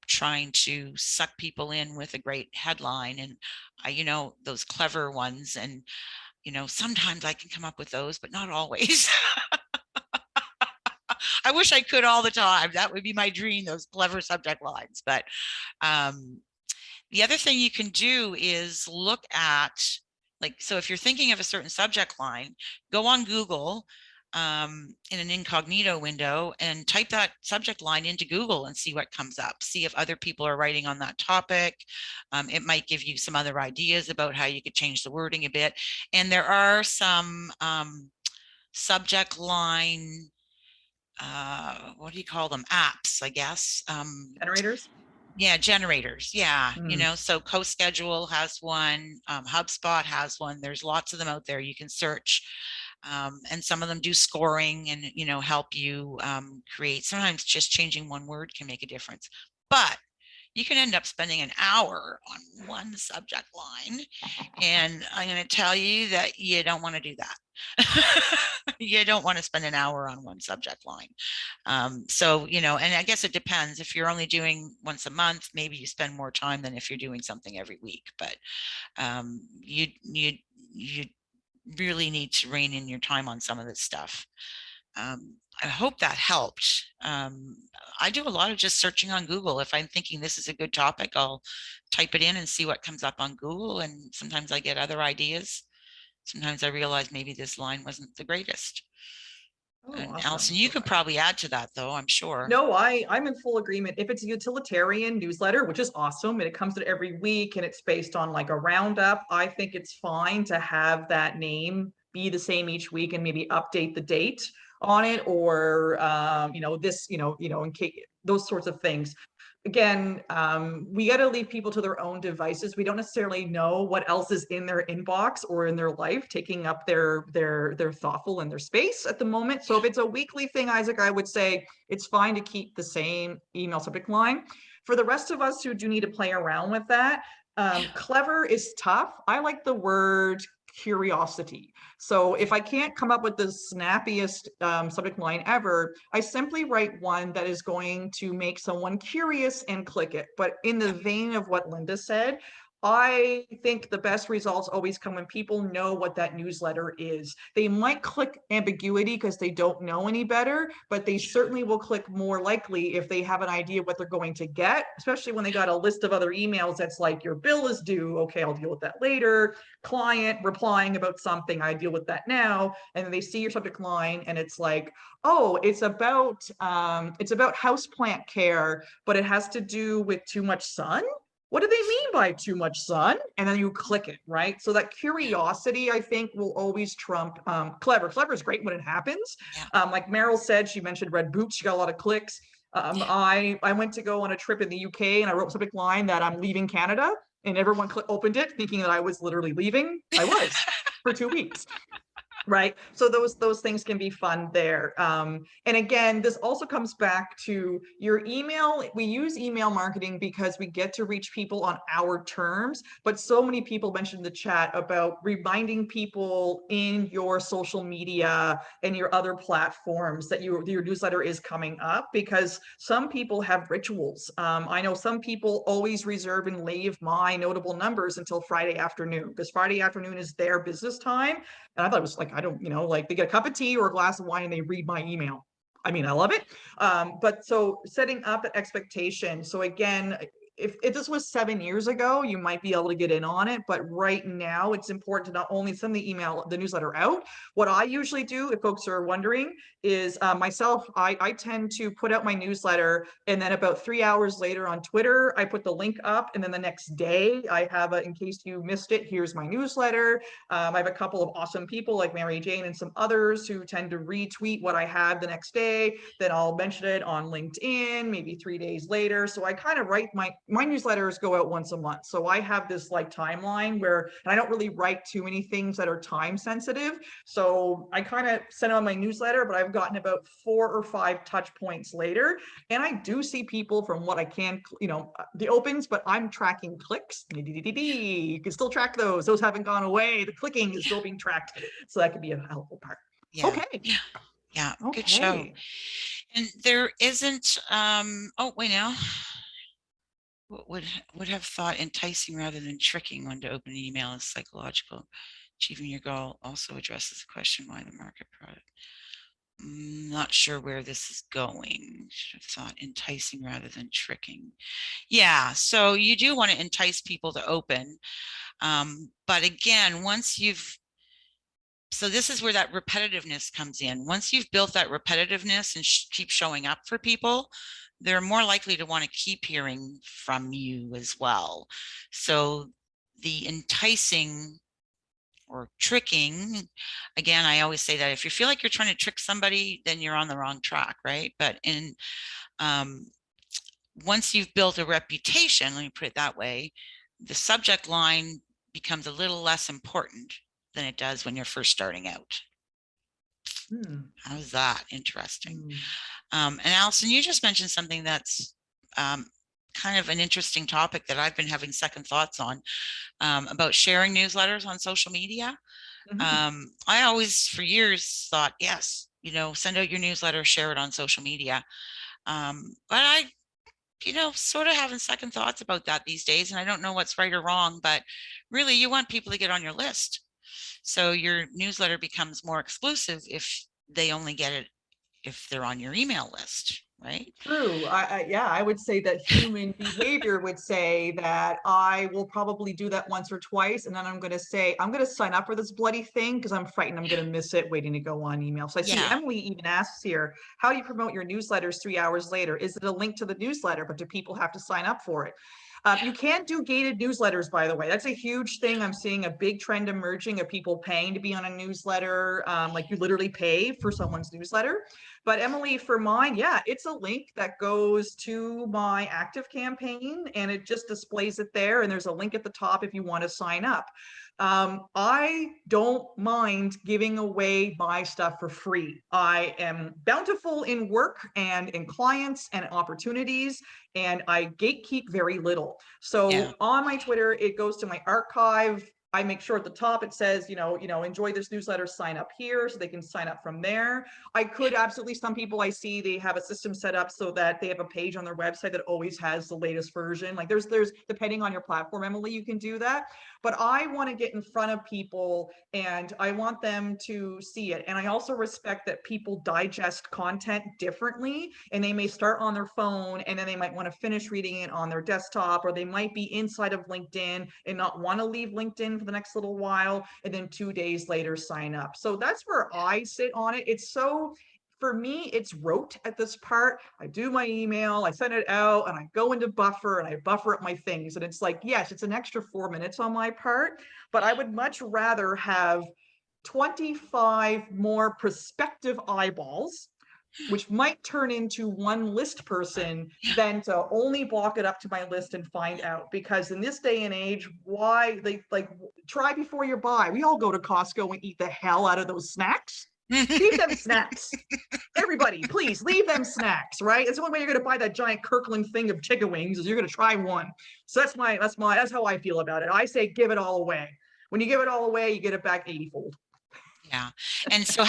Speaker 2: trying to suck people in with a great headline and, those clever ones. And, sometimes I can come up with those, but not always. I wish I could all the time. That would be my dream, those clever subject lines. But the other thing you can do is look at, so if you're thinking of a certain subject line, go on Google in an incognito window and type that subject line into Google and see what comes up. See if other people are writing on that topic. It might give you some other ideas about how you could change the wording a bit. And there are some subject line, what do you call them? Apps, I guess.
Speaker 1: Generators.
Speaker 2: Yeah, generators. Yeah.
Speaker 1: Mm.
Speaker 2: So CoSchedule has one, HubSpot has one. There's lots of them out there you can search. And some of them do scoring and, help you create. Sometimes just changing one word can make a difference. But you can end up spending an hour on one subject line. And I'm going to tell you that you don't want to do that. You don't want to spend an hour on one subject line. So, and I guess it depends. If you're only doing once a month, maybe you spend more time than if you're doing something every week. But you really need to rein in your time on some of this stuff. I hope that helped. I do a lot of just searching on Google. If I'm thinking this is a good topic, I'll type it in and see what comes up on Google. And sometimes I get other ideas. Sometimes I realize maybe this line wasn't the greatest.
Speaker 1: Oh,
Speaker 2: And
Speaker 1: awesome.
Speaker 2: Allison, you could probably add to that, though, I'm sure.
Speaker 1: No, I'm in full agreement. If it's a utilitarian newsletter, which is awesome, and it comes out every week and it's based on like a roundup, I think it's fine to have that name be the same each week and maybe update the date on it, or this, in case those sorts of things. Again, we got to leave people to their own devices. We don't necessarily know what else is in their inbox or in their life, taking up their thoughtful and their space at the moment. So if it's a weekly thing, Isaac, I would say it's fine to keep the same email subject line. For the rest of us who do need to play around with that, clever is tough. I like the word curiosity. So if I can't come up with the snappiest subject line ever, I simply write one that is going to make someone curious and click it. But in the vein of what Linda said, I think the best results always come when people know what that newsletter is. They might click ambiguity because they don't know any better, but they certainly will click more likely if they have an idea what they're going to get, especially when they got a list of other emails that's like, your bill is due. Okay, I'll deal with that later. Client replying about something, I deal with that now. And then they see your subject line and it's like, oh, it's about houseplant care, but it has to do with too much sun. What do they mean by too much sun? And then you click it, right? So that curiosity, I think, will always trump clever. Clever is great when it happens.
Speaker 2: Yeah.
Speaker 1: Like Meryl said, she mentioned red boots. She got a lot of clicks. I went to go on a trip in the UK and I wrote a subject line that I'm leaving Canada, and everyone opened it thinking that I was literally leaving. I was for 2 weeks. Right. So those things can be fun there. And again, this also comes back to your email. We use email marketing because we get to reach people on our terms, but so many people mentioned in the chat about reminding people in your social media and your other platforms that your newsletter is coming up, because some people have rituals. I know some people always reserve and leave my notable numbers until Friday afternoon, because Friday afternoon is their business time. And I thought it was like, I don't, like they get a cup of tea or a glass of wine and they read my email. I mean, I love it. But so setting up an expectation. So again, if this was 7 years ago, you might be able to get in on it. But right now, it's important to not only send the newsletter out. What I usually do, if folks are wondering, is myself, I tend to put out my newsletter, and then about 3 hours later on Twitter, I put the link up, and then the next day I have in case you missed it, here's my newsletter. I have a couple of awesome people like Mary Jane and some others who tend to retweet what I have the next day. Then I'll mention it on LinkedIn, maybe 3 days later. So I kind of write my newsletters go out once a month. So I have this like timeline where, and I don't really write too many things that are time sensitive. So I kind of send out my newsletter, but I've gotten about 4 or 5 touch points later. And I do see people from what I can, the opens, but I'm tracking clicks. You can still track those. Those haven't gone away. The clicking is still being tracked. So that could be a helpful part.
Speaker 2: Yeah.
Speaker 1: Okay.
Speaker 2: Yeah.
Speaker 1: Okay.
Speaker 2: Good show. And there isn't, oh, wait now. Would have thought enticing rather than tricking one to open an email is psychological. Achieving your goal also addresses the question why the market product. Not sure where this is going. Should have thought enticing rather than tricking. Yeah, so you do want to entice people to open. But again, so this is where that repetitiveness comes in. Once you've built that repetitiveness and keep showing up for people, they're more likely to want to keep hearing from you as well. So the enticing or tricking, again, I always say that if you feel like you're trying to trick somebody, then you're on the wrong track, right? But once you've built a reputation, let me put it that way, the subject line becomes a little less important than it does when you're first starting out. How's that? Interesting. And Allison, you just mentioned something that's kind of an interesting topic that I've been having second thoughts on, about sharing newsletters on social media. I always, for years, thought, yes, send out your newsletter, share it on social media. But I, sort of having second thoughts about that these days, and I don't know what's right or wrong, but really you want people to get on your list. So your newsletter becomes more exclusive if they only get it if they're on your email list, right?
Speaker 1: True. I would say that human behavior would say that I will probably do that once or twice, and then I'm going to say, I'm going to sign up for this bloody thing because I'm frightened I'm going to miss it waiting to go on email. So I see Emily even asks here, how do you promote your newsletters 3 hours later? Is it a link to the newsletter, but do people have to sign up for it? You can't do gated newsletters, by the way. That's a huge thing. I'm seeing a big trend emerging of people paying to be on a newsletter. Like you literally pay for someone's newsletter. But Emily, for mine, it's a link that goes to my active campaign and it just displays it there. And there's a link at the top if you want to sign up. I don't mind giving away my stuff for free. I am bountiful in work and in clients and opportunities, and I gatekeep very little. So on my Twitter, it goes to my archive. I make sure at the top it says, enjoy this newsletter, sign up here, so they can sign up from there. I could absolutely, some people I see, they have a system set up so that they have a page on their website that always has the latest version. Like there's depending on your platform, Emily, you can do that. But I want to get in front of people and I want them to see it. And I also respect that people digest content differently, and they may start on their phone and then they might want to finish reading it on their desktop, or they might be inside of LinkedIn and not want to leave LinkedIn for the next little while, and then 2 days later sign up. So that's where I sit on it. For me, it's rote at this part. I do my email, I send it out, and I go into buffer and I buffer up my things. And it's like, yes, it's an extra 4 minutes on my part, but I would much rather have 25 more prospective eyeballs, which might turn into one list person, than to only block it up to my list and find out. Because in this day and age, why they like try before you buy. We all go to Costco and eat the hell out of those snacks. Leave them snacks. Everybody, please leave them snacks, right? It's the only way you're going to buy that giant Kirkland thing of chicken wings is you're going to try one. So that's how I feel about it. I say give it all away. When you give it all away, you get it back 80-fold.
Speaker 2: Yeah. And so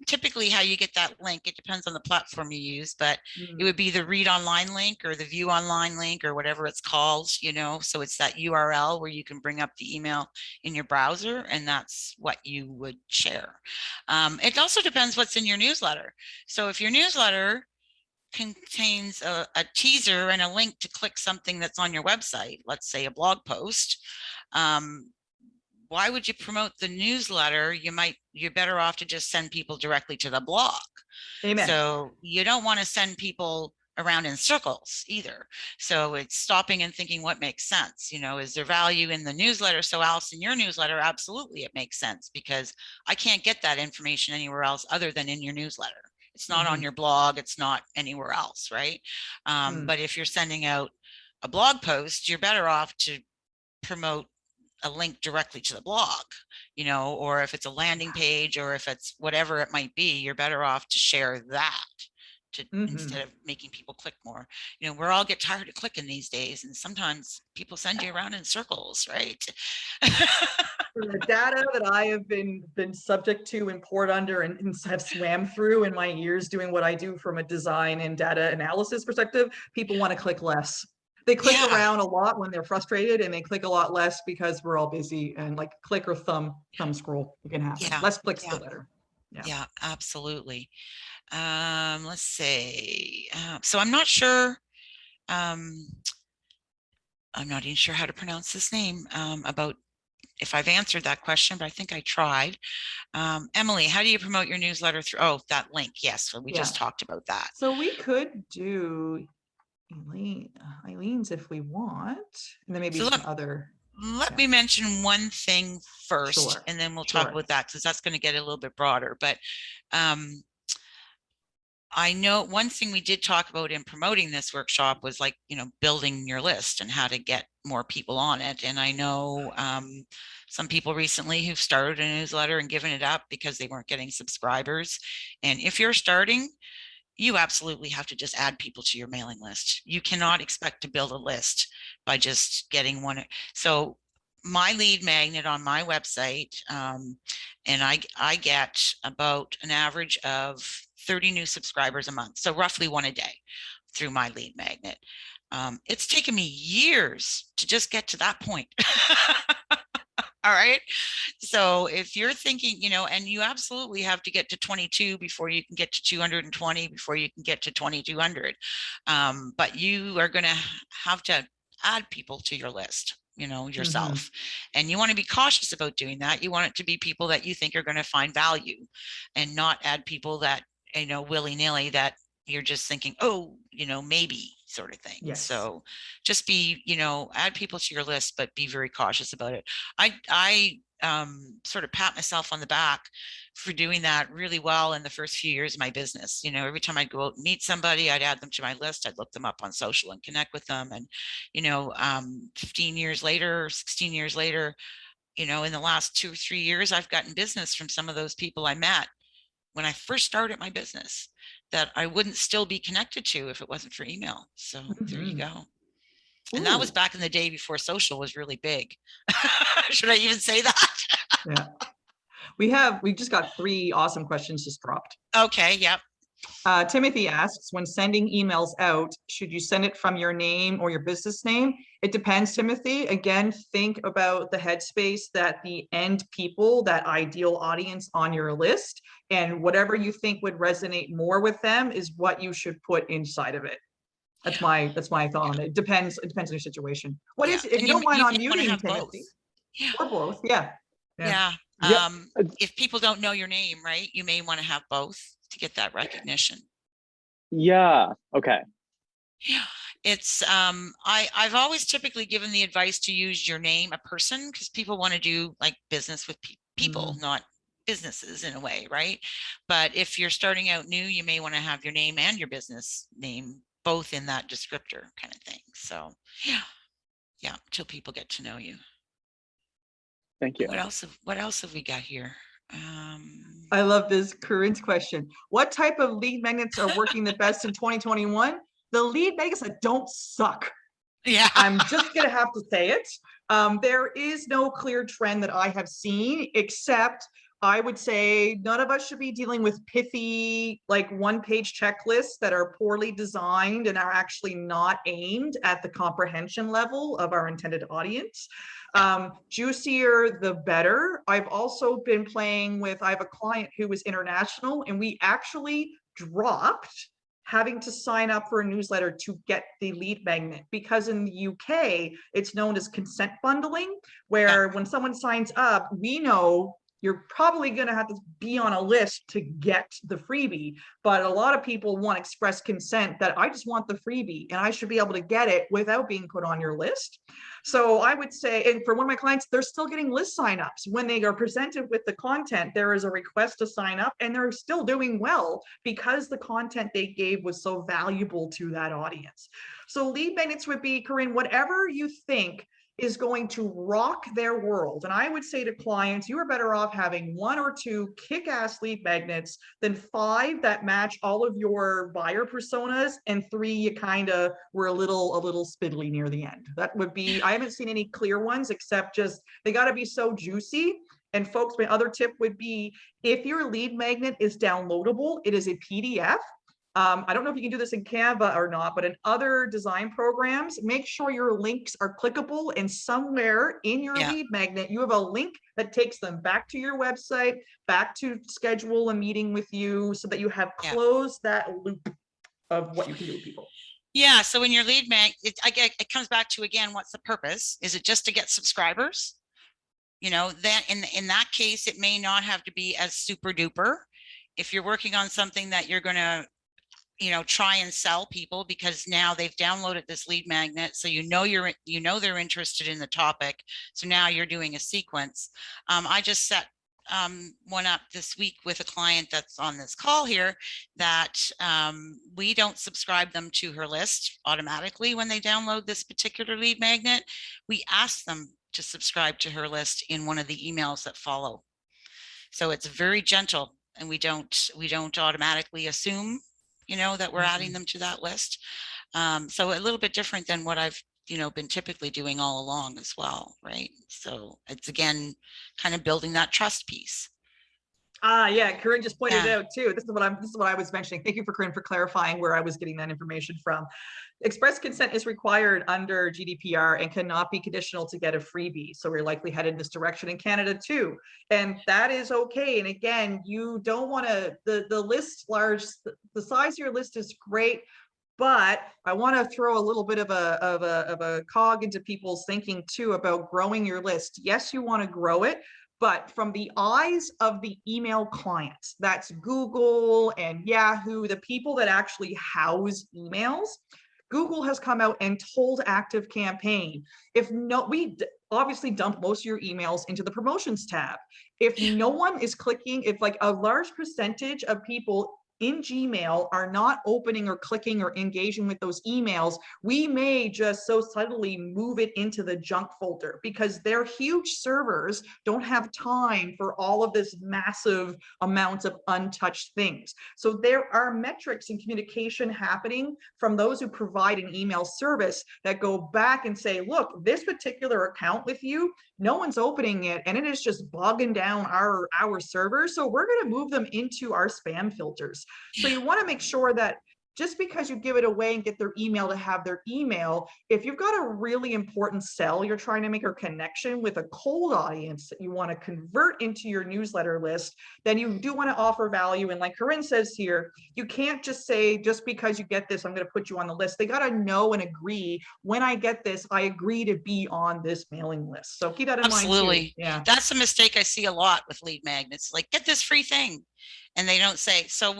Speaker 2: typically how you get that link, it depends on the platform you use, but it would be the read online link or the view online link or whatever it's called, so it's that URL where you can bring up the email in your browser, and that's what you would share. It also depends what's in your newsletter. So if your newsletter contains a teaser and a link to click something that's on your website, let's say a blog post, why would you promote the newsletter? You're better off to just send people directly to the blog.
Speaker 1: Amen.
Speaker 2: So you don't want to send people around in circles either. So it's stopping and thinking what makes sense. Is there value in the newsletter? So Alice, in your newsletter, absolutely it makes sense, because I can't get that information anywhere else other than in your newsletter. It's not on your blog, it's not anywhere else, right? But if you're sending out a blog post, you're better off to promote a link directly to the blog, or if it's a landing page, or if it's whatever it might be, you're better off to share that instead of making people click more. We're all get tired of clicking these days, and sometimes people send you around in circles, right?
Speaker 1: For the data that I have been subject to and poured under and have swam through in my years doing what I do from a design and data analysis perspective, people want to click less. They click around a lot when they're frustrated, and they click a lot less because we're all busy, and like click or thumb scroll, it can happen. Less clicks, the better.
Speaker 2: Yeah, absolutely. Let's say, so I'm not sure, I'm not even sure how to pronounce this name, about if I've answered that question, but I think I tried. Emily, how do you promote your newsletter through, that link? Yes, well, we just talked about that.
Speaker 1: So we could do Eileen's if we want, and then maybe some other.
Speaker 2: Let me mention one thing first, and then we'll talk about that, because that's going to get a little bit broader. But I know one thing we did talk about in promoting this workshop was building your list and how to get more people on it. And I know some people recently who've started a newsletter and given it up because they weren't getting subscribers. And if you're starting, you absolutely have to just add people to your mailing list. You cannot expect to build a list by just getting one. So my lead magnet on my website, and I get about an average of 30 new subscribers a month. So roughly one a day through my lead magnet. It's taken me years to just get to that point. All right. So if you're thinking, and you absolutely have to get to 22 before you can get to 220, before you can get to 2,200. But you are going to have to add people to your list, yourself. And you want to be cautious about doing that. You want it to be people that you think are going to find value, and not add people that, willy-nilly, that you're just thinking, maybe, sort of thing. So just be, add people to your list, but be very cautious about it. I sort of pat myself on the back for doing that really well in the first few years of my business. Every time I'd go out and meet somebody, I'd add them to my list. I'd look them up on social and connect with them. And, 15 years later, 16 years later, in the last 2 or 3 years, I've gotten business from some of those people I met when I first started my business that I wouldn't still be connected to if it wasn't for email. So there you go. And that was back in the day before social was really big. Should I even say that?
Speaker 1: We just got 3 awesome questions just dropped.
Speaker 2: Okay. Yep.
Speaker 1: Timothy asks, when sending emails out, should you send it from your name or your business name? It depends, Timothy. Again, think about the headspace that the end people, that ideal audience on your list, and whatever you think would resonate more with them is what you should put inside of it. That's my thought on it. It depends on your situation. If you don't mind unmuting, Timothy, or both. Yeah. If people don't know your name, right, you may want to have both to get that recognition.
Speaker 5: Okay.
Speaker 2: Yeah, it's I've always typically given the advice to use your name, a person, because people want to do business with people, not businesses in a way, right? But if you're starting out new, you may want to have your name and your business name both in that descriptor kind of thing. So yeah, until people get to know you.
Speaker 5: Thank you.
Speaker 2: What else have we got here?
Speaker 1: I love this current question. What type of lead magnets are working the best in 2021? The lead magnets that don't suck.
Speaker 2: Yeah.
Speaker 1: I'm just going to have to say it. There is no clear trend that I have seen, except I would say none of us should be dealing with pithy, one-page checklists that are poorly designed and are actually not aimed at the comprehension level of our intended audience. Juicier, the better. I've also been playing with, I have a client who was international, and we actually dropped having to sign up for a newsletter to get the lead magnet, because in the UK, it's known as consent bundling, where when someone signs up, we know you're probably going to have to be on a list to get the freebie. But a lot of people want express consent that I just want the freebie and I should be able to get it without being put on your list. So I would say, and for one of my clients, they're still getting list signups. When they are presented with the content, there is a request to sign up and they're still doing well because the content they gave was so valuable to that audience. So lead magnets would be, Corinne, whatever you think is going to rock their world. And I would say to clients, you are better off having 1 or 2 kick-ass lead magnets than 5 that match all of your buyer personas and 3 you kind of were a little spiddly near the end. That would be, I haven't seen any clear ones except just they got to be so juicy. And folks, my other tip would be, if your lead magnet is downloadable, it is a PDF. I don't know if you can do this in Canva or not, but in other design programs, make sure your links are clickable, and somewhere in your lead magnet, you have a link that takes them back to your website, back to schedule a meeting with you, so that you have closed that loop of what you can do with people.
Speaker 2: Yeah, so in your lead magnet, it comes back to, again, what's the purpose? Is it just to get subscribers? You know, then in that case, it may not have to be as super duper. If you're working on something that you're going to, you know, try and sell people because now they've downloaded this lead magnet, so you know they're interested in the topic, so now you're doing a sequence. I just set one up this week with a client that's on this call here that we don't subscribe them to her list automatically when they download this particular lead magnet. We ask them to subscribe to her list in one of the emails that follow. So it's very gentle, and we don't automatically assume, you know, that we're adding them to that list. So a little bit different than what I've, you know, been typically doing all along as well, right? So it's, again, kind of building that trust piece.
Speaker 1: Yeah, Corinne just pointed it out too. This is what I was mentioning. Thank you for Corinne for clarifying where I was getting that information from. Express consent is required under GDPR and cannot be conditional to get a freebie. So we're likely headed in this direction in Canada too. And that is okay. And again, you don't want to, the list large, the size of your list is great, but I want to throw a little bit of a cog into people's thinking too about growing your list. Yes, you want to grow it, but from the eyes of the email clients, that's Google and Yahoo, the people that actually house emails, Google has come out and told ActiveCampaign, we obviously dump most of your emails into the promotions tab. If no one is clicking, if like a large percentage of people in Gmail are not opening or clicking or engaging with those emails, we may just so subtly move it into the junk folder because their huge servers don't have time for all of this massive amounts of untouched things. So there are metrics and communication happening from those who provide an email service that go back and say, look, this particular account with you, no one's opening it and it is just bogging down our servers. So we're going to move them into our spam filters. So you want to make sure that just because you give it away and get their email to have their email, if you've got a really important sell, you're trying to make a connection with a cold audience that you want to convert into your newsletter list, then you do want to offer value. And like Corinne says here, you can't just say, just because you get this, I'm going to put you on the list. They got to know and agree, when I get this, I agree to be on this mailing list. So keep that in mind too. Yeah.
Speaker 2: That's a mistake I see a lot with lead magnets, like, get this free thing. And they don't say, so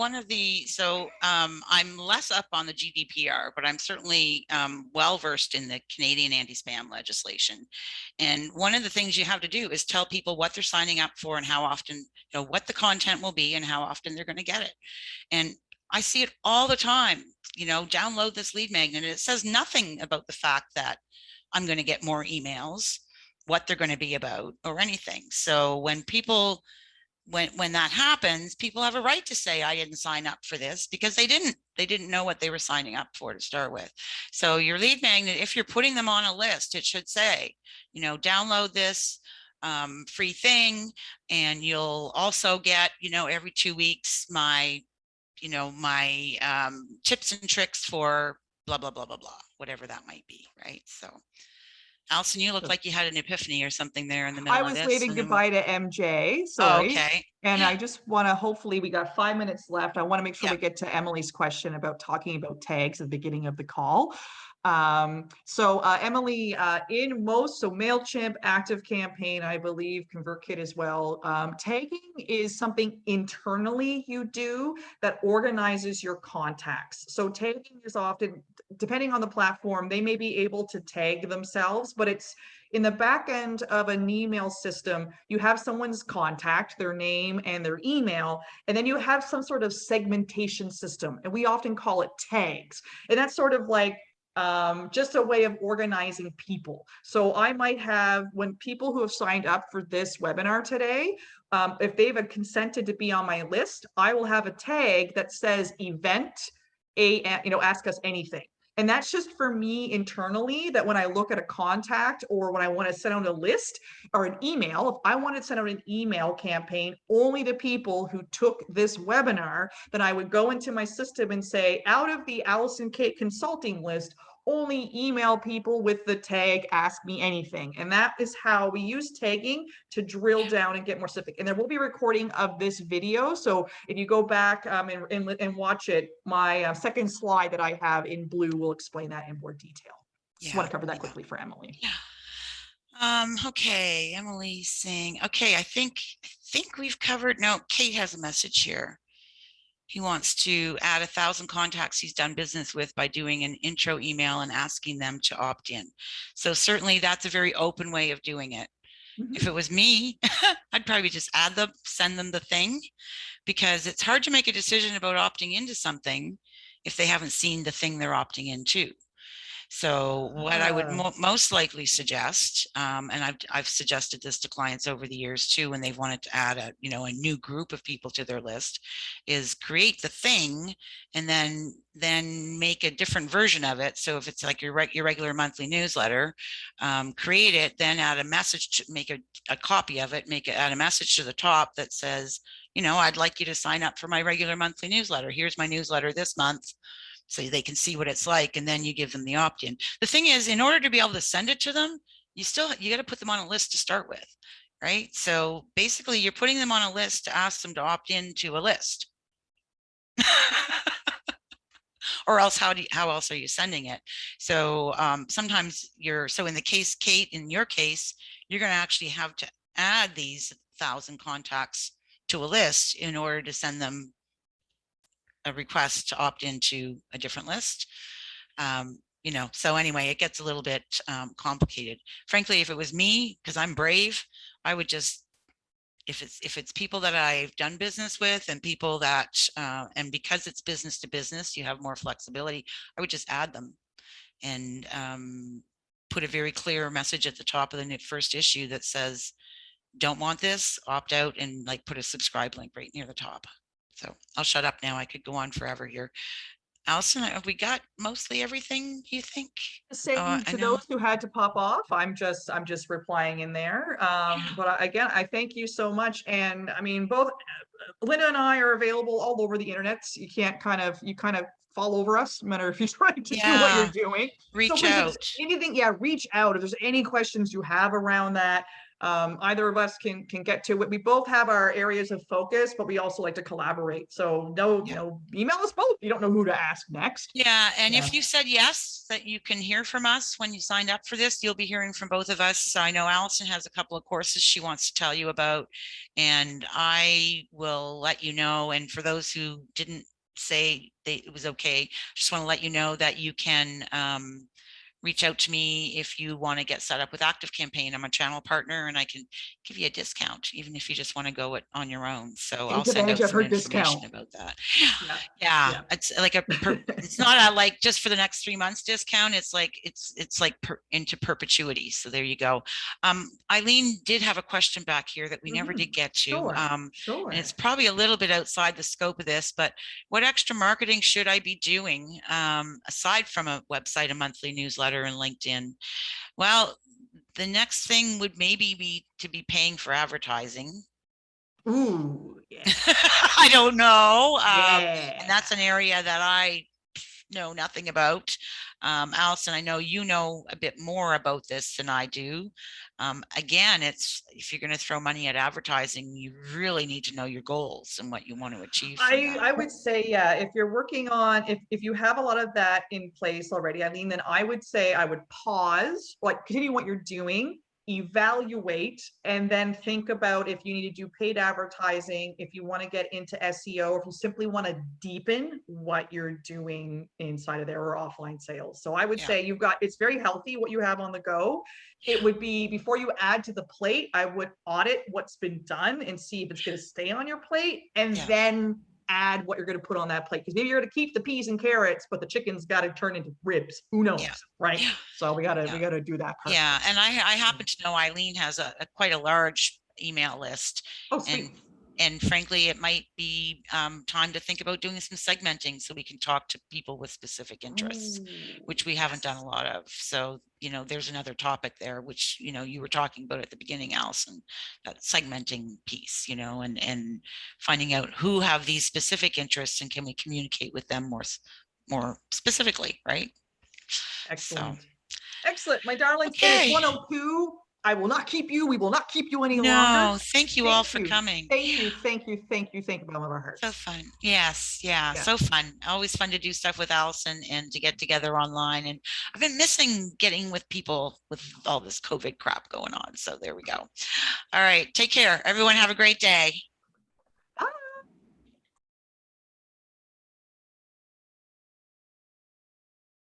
Speaker 2: I'm less up on the GDPR, but I'm certainly well-versed in the Canadian anti-spam legislation. And one of the things you have to do is tell people what they're signing up for and how often, you know, what the content will be and how often they're going to get it. And I see it all the time, you know, download this lead magnet. And it says nothing about the fact that I'm going to get more emails, what they're going to be about, or anything. So when people, when that happens, people have a right to say, I didn't sign up for this, because they didn't know what they were signing up for to start with. So your lead magnet, if you're putting them on a list, it should say, you know, download this free thing, and you'll also get, you know, every 2 weeks my tips and tricks for blah blah blah blah blah, whatever that might be, right? So Allison, you look
Speaker 1: So-
Speaker 2: like you had an epiphany or something there in the middle
Speaker 1: I
Speaker 2: of
Speaker 1: was
Speaker 2: this.
Speaker 1: waving
Speaker 2: and then
Speaker 1: goodbye to MJ,
Speaker 2: Oh,
Speaker 1: sorry.
Speaker 2: okay.
Speaker 1: And I just want to, hopefully we got 5 minutes left. I want to make sure
Speaker 2: Yeah.
Speaker 1: we get to Emily's question about talking about tags at the beginning of the call. Emily, in most, so MailChimp, ActiveCampaign, I believe, ConvertKit as well, tagging is something internally you do that organizes your contacts. So tagging is often, depending on the platform, they may be able to tag themselves, but it's in the back end of an email system, you have someone's contact, their name and their email, and then you have some sort of segmentation system, and we often call it tags. And that's sort of like just a way of organizing people. So I might have, when people who have signed up for this webinar today, if they've consented to be on my list, I will have a tag that says event, ask us anything. And that's just for me internally, that when I look at a contact or when I want to send out a list or an email, if I want to send out an email campaign only to people who took this webinar, then I would go into my system and say, out of the Allison Kate consulting list, only email people with the tag ask me anything. And that is how we use tagging to drill down and get more specific. And there will be a recording of this video. So if you go back and watch it, my second slide that I have in blue will explain that in more detail. Just want to cover that quickly for Emily.
Speaker 2: Okay, Emily's saying, okay, I think we've covered. No, Kate has a message here. He wants to add 1,000 contacts he's done business with by doing an intro email and asking them to opt in. So certainly that's a very open way of doing it. If it was me, I'd probably just add them, send them the thing, because it's hard to make a decision about opting into something if they haven't seen the thing they're opting into. So what I would most likely suggest, and I've suggested this to clients over the years too, when they've wanted to add a new group of people to their list, is create the thing and then make a different version of it. So if it's like your regular monthly newsletter, create it, then add a message, make a copy of it, add a message to the top that says, I'd like you to sign up for my regular monthly newsletter. Here's my newsletter this month, so they can see what it's like, and then you give them the opt-in. The thing is, in order to be able to send it to them, you got to put them on a list to start with, right? So basically you're putting them on a list to ask them to opt into a list. Or else how else are you sending it? So sometimes so in the case, Kate, in your case, you're going to actually have to add these 1,000 contacts to a list in order to send them a request to opt into a different list. So anyway, it gets a little bit complicated. Frankly, if it was me, because I'm brave, I would just, if it's people that I've done business with and people that, and because it's business to business, you have more flexibility, I would just add them and put a very clear message at the top of the first issue that says, don't want this, opt out, and like put a subscribe link right near the top. So I'll shut up now. I could go on forever here. Allison, have we got mostly everything, you think?
Speaker 1: Saying to those who had to pop off, I'm just replying in there. But again, I thank you so much. And I mean, both Linda and I are available all over the internet. You kind of fall over us, no matter if you're trying to do what you're doing.
Speaker 2: Reach
Speaker 1: so
Speaker 2: out.
Speaker 1: Anything, reach out. If there's any questions you have around that, either of us can get to it. We both have our areas of focus, but we also like to collaborate. So email us both. You don't know who to ask next.
Speaker 2: Yeah, and if you said yes, that you can hear from us when you signed up for this, you'll be hearing from both of us. I know Allison has a couple of courses she wants to tell you about, and I will let you know. And for those who didn't say it was okay, just want to let you know that you can reach out to me if you want to get set up with ActiveCampaign. I'm a channel partner and I can give you a discount, even if you just want to go it on your own. So I'll send out some information about that. Yeah. It's like it's not a like just for the next 3 months discount. It's like into perpetuity. So there you go. Eileen did have a question back here that we never did get to.
Speaker 1: Sure.
Speaker 2: And it's probably a little bit outside the scope of this, but what extra marketing should I be doing aside from a website, a monthly newsletter, and LinkedIn? Well, the next thing would maybe be to be paying for advertising.
Speaker 1: Ooh, yeah.
Speaker 2: I don't know. And that's an area that I know nothing about. Allison, I know you know a bit more about this than I do. Again, it's if you're going to throw money at advertising, you really need to know your goals and what you want to achieve from that.
Speaker 1: I would say, yeah, if you're working on, if you have a lot of that in place already, Eileen, then I would say I would pause, like continue what you're doing, evaluate, and then think about if you need to do paid advertising, if you want to get into SEO, or if you simply want to deepen what you're doing inside of there or offline sales. So I would
Speaker 2: Yeah.
Speaker 1: say it's very healthy what you have on the go. It would be, before you add to the plate, I would audit what's been done and see if it's going to stay on your plate, and
Speaker 2: Yeah.
Speaker 1: then add what you're going to put on that plate. Because maybe you're going to keep the peas and carrots, but the chicken's got to turn into ribs. Who knows,
Speaker 2: Yeah.
Speaker 1: right?
Speaker 2: Yeah.
Speaker 1: So we gotta
Speaker 2: Yeah.
Speaker 1: do that part.
Speaker 2: Yeah, and I happen to know Eileen has a quite a large email list,
Speaker 1: Oh, sweet.
Speaker 2: and frankly, it might be time to think about doing some segmenting so we can talk to people with specific interests, which we haven't done a lot of. So, you know, there's another topic there, which, you know, you were talking about at the beginning, Allison, that segmenting piece, you know, and finding out who have these specific interests and can we communicate with them more specifically, right?
Speaker 1: Excellent.
Speaker 2: So,
Speaker 1: Excellent, my darlings. It
Speaker 2: okay.
Speaker 1: is 1:02. I will not keep you. We will not keep you any
Speaker 2: No,
Speaker 1: longer.
Speaker 2: thank you all for coming.
Speaker 1: Thank you. Thank you. Thank you. Thank you, bottom of our hearts.
Speaker 2: So fun. Yes. Yeah.
Speaker 1: Yeah.
Speaker 2: So fun. Always fun to do stuff with Allison and to get together online. And I've been missing getting with people with all this COVID crap going on. So there we go. All right. Take care. Everyone have a great day.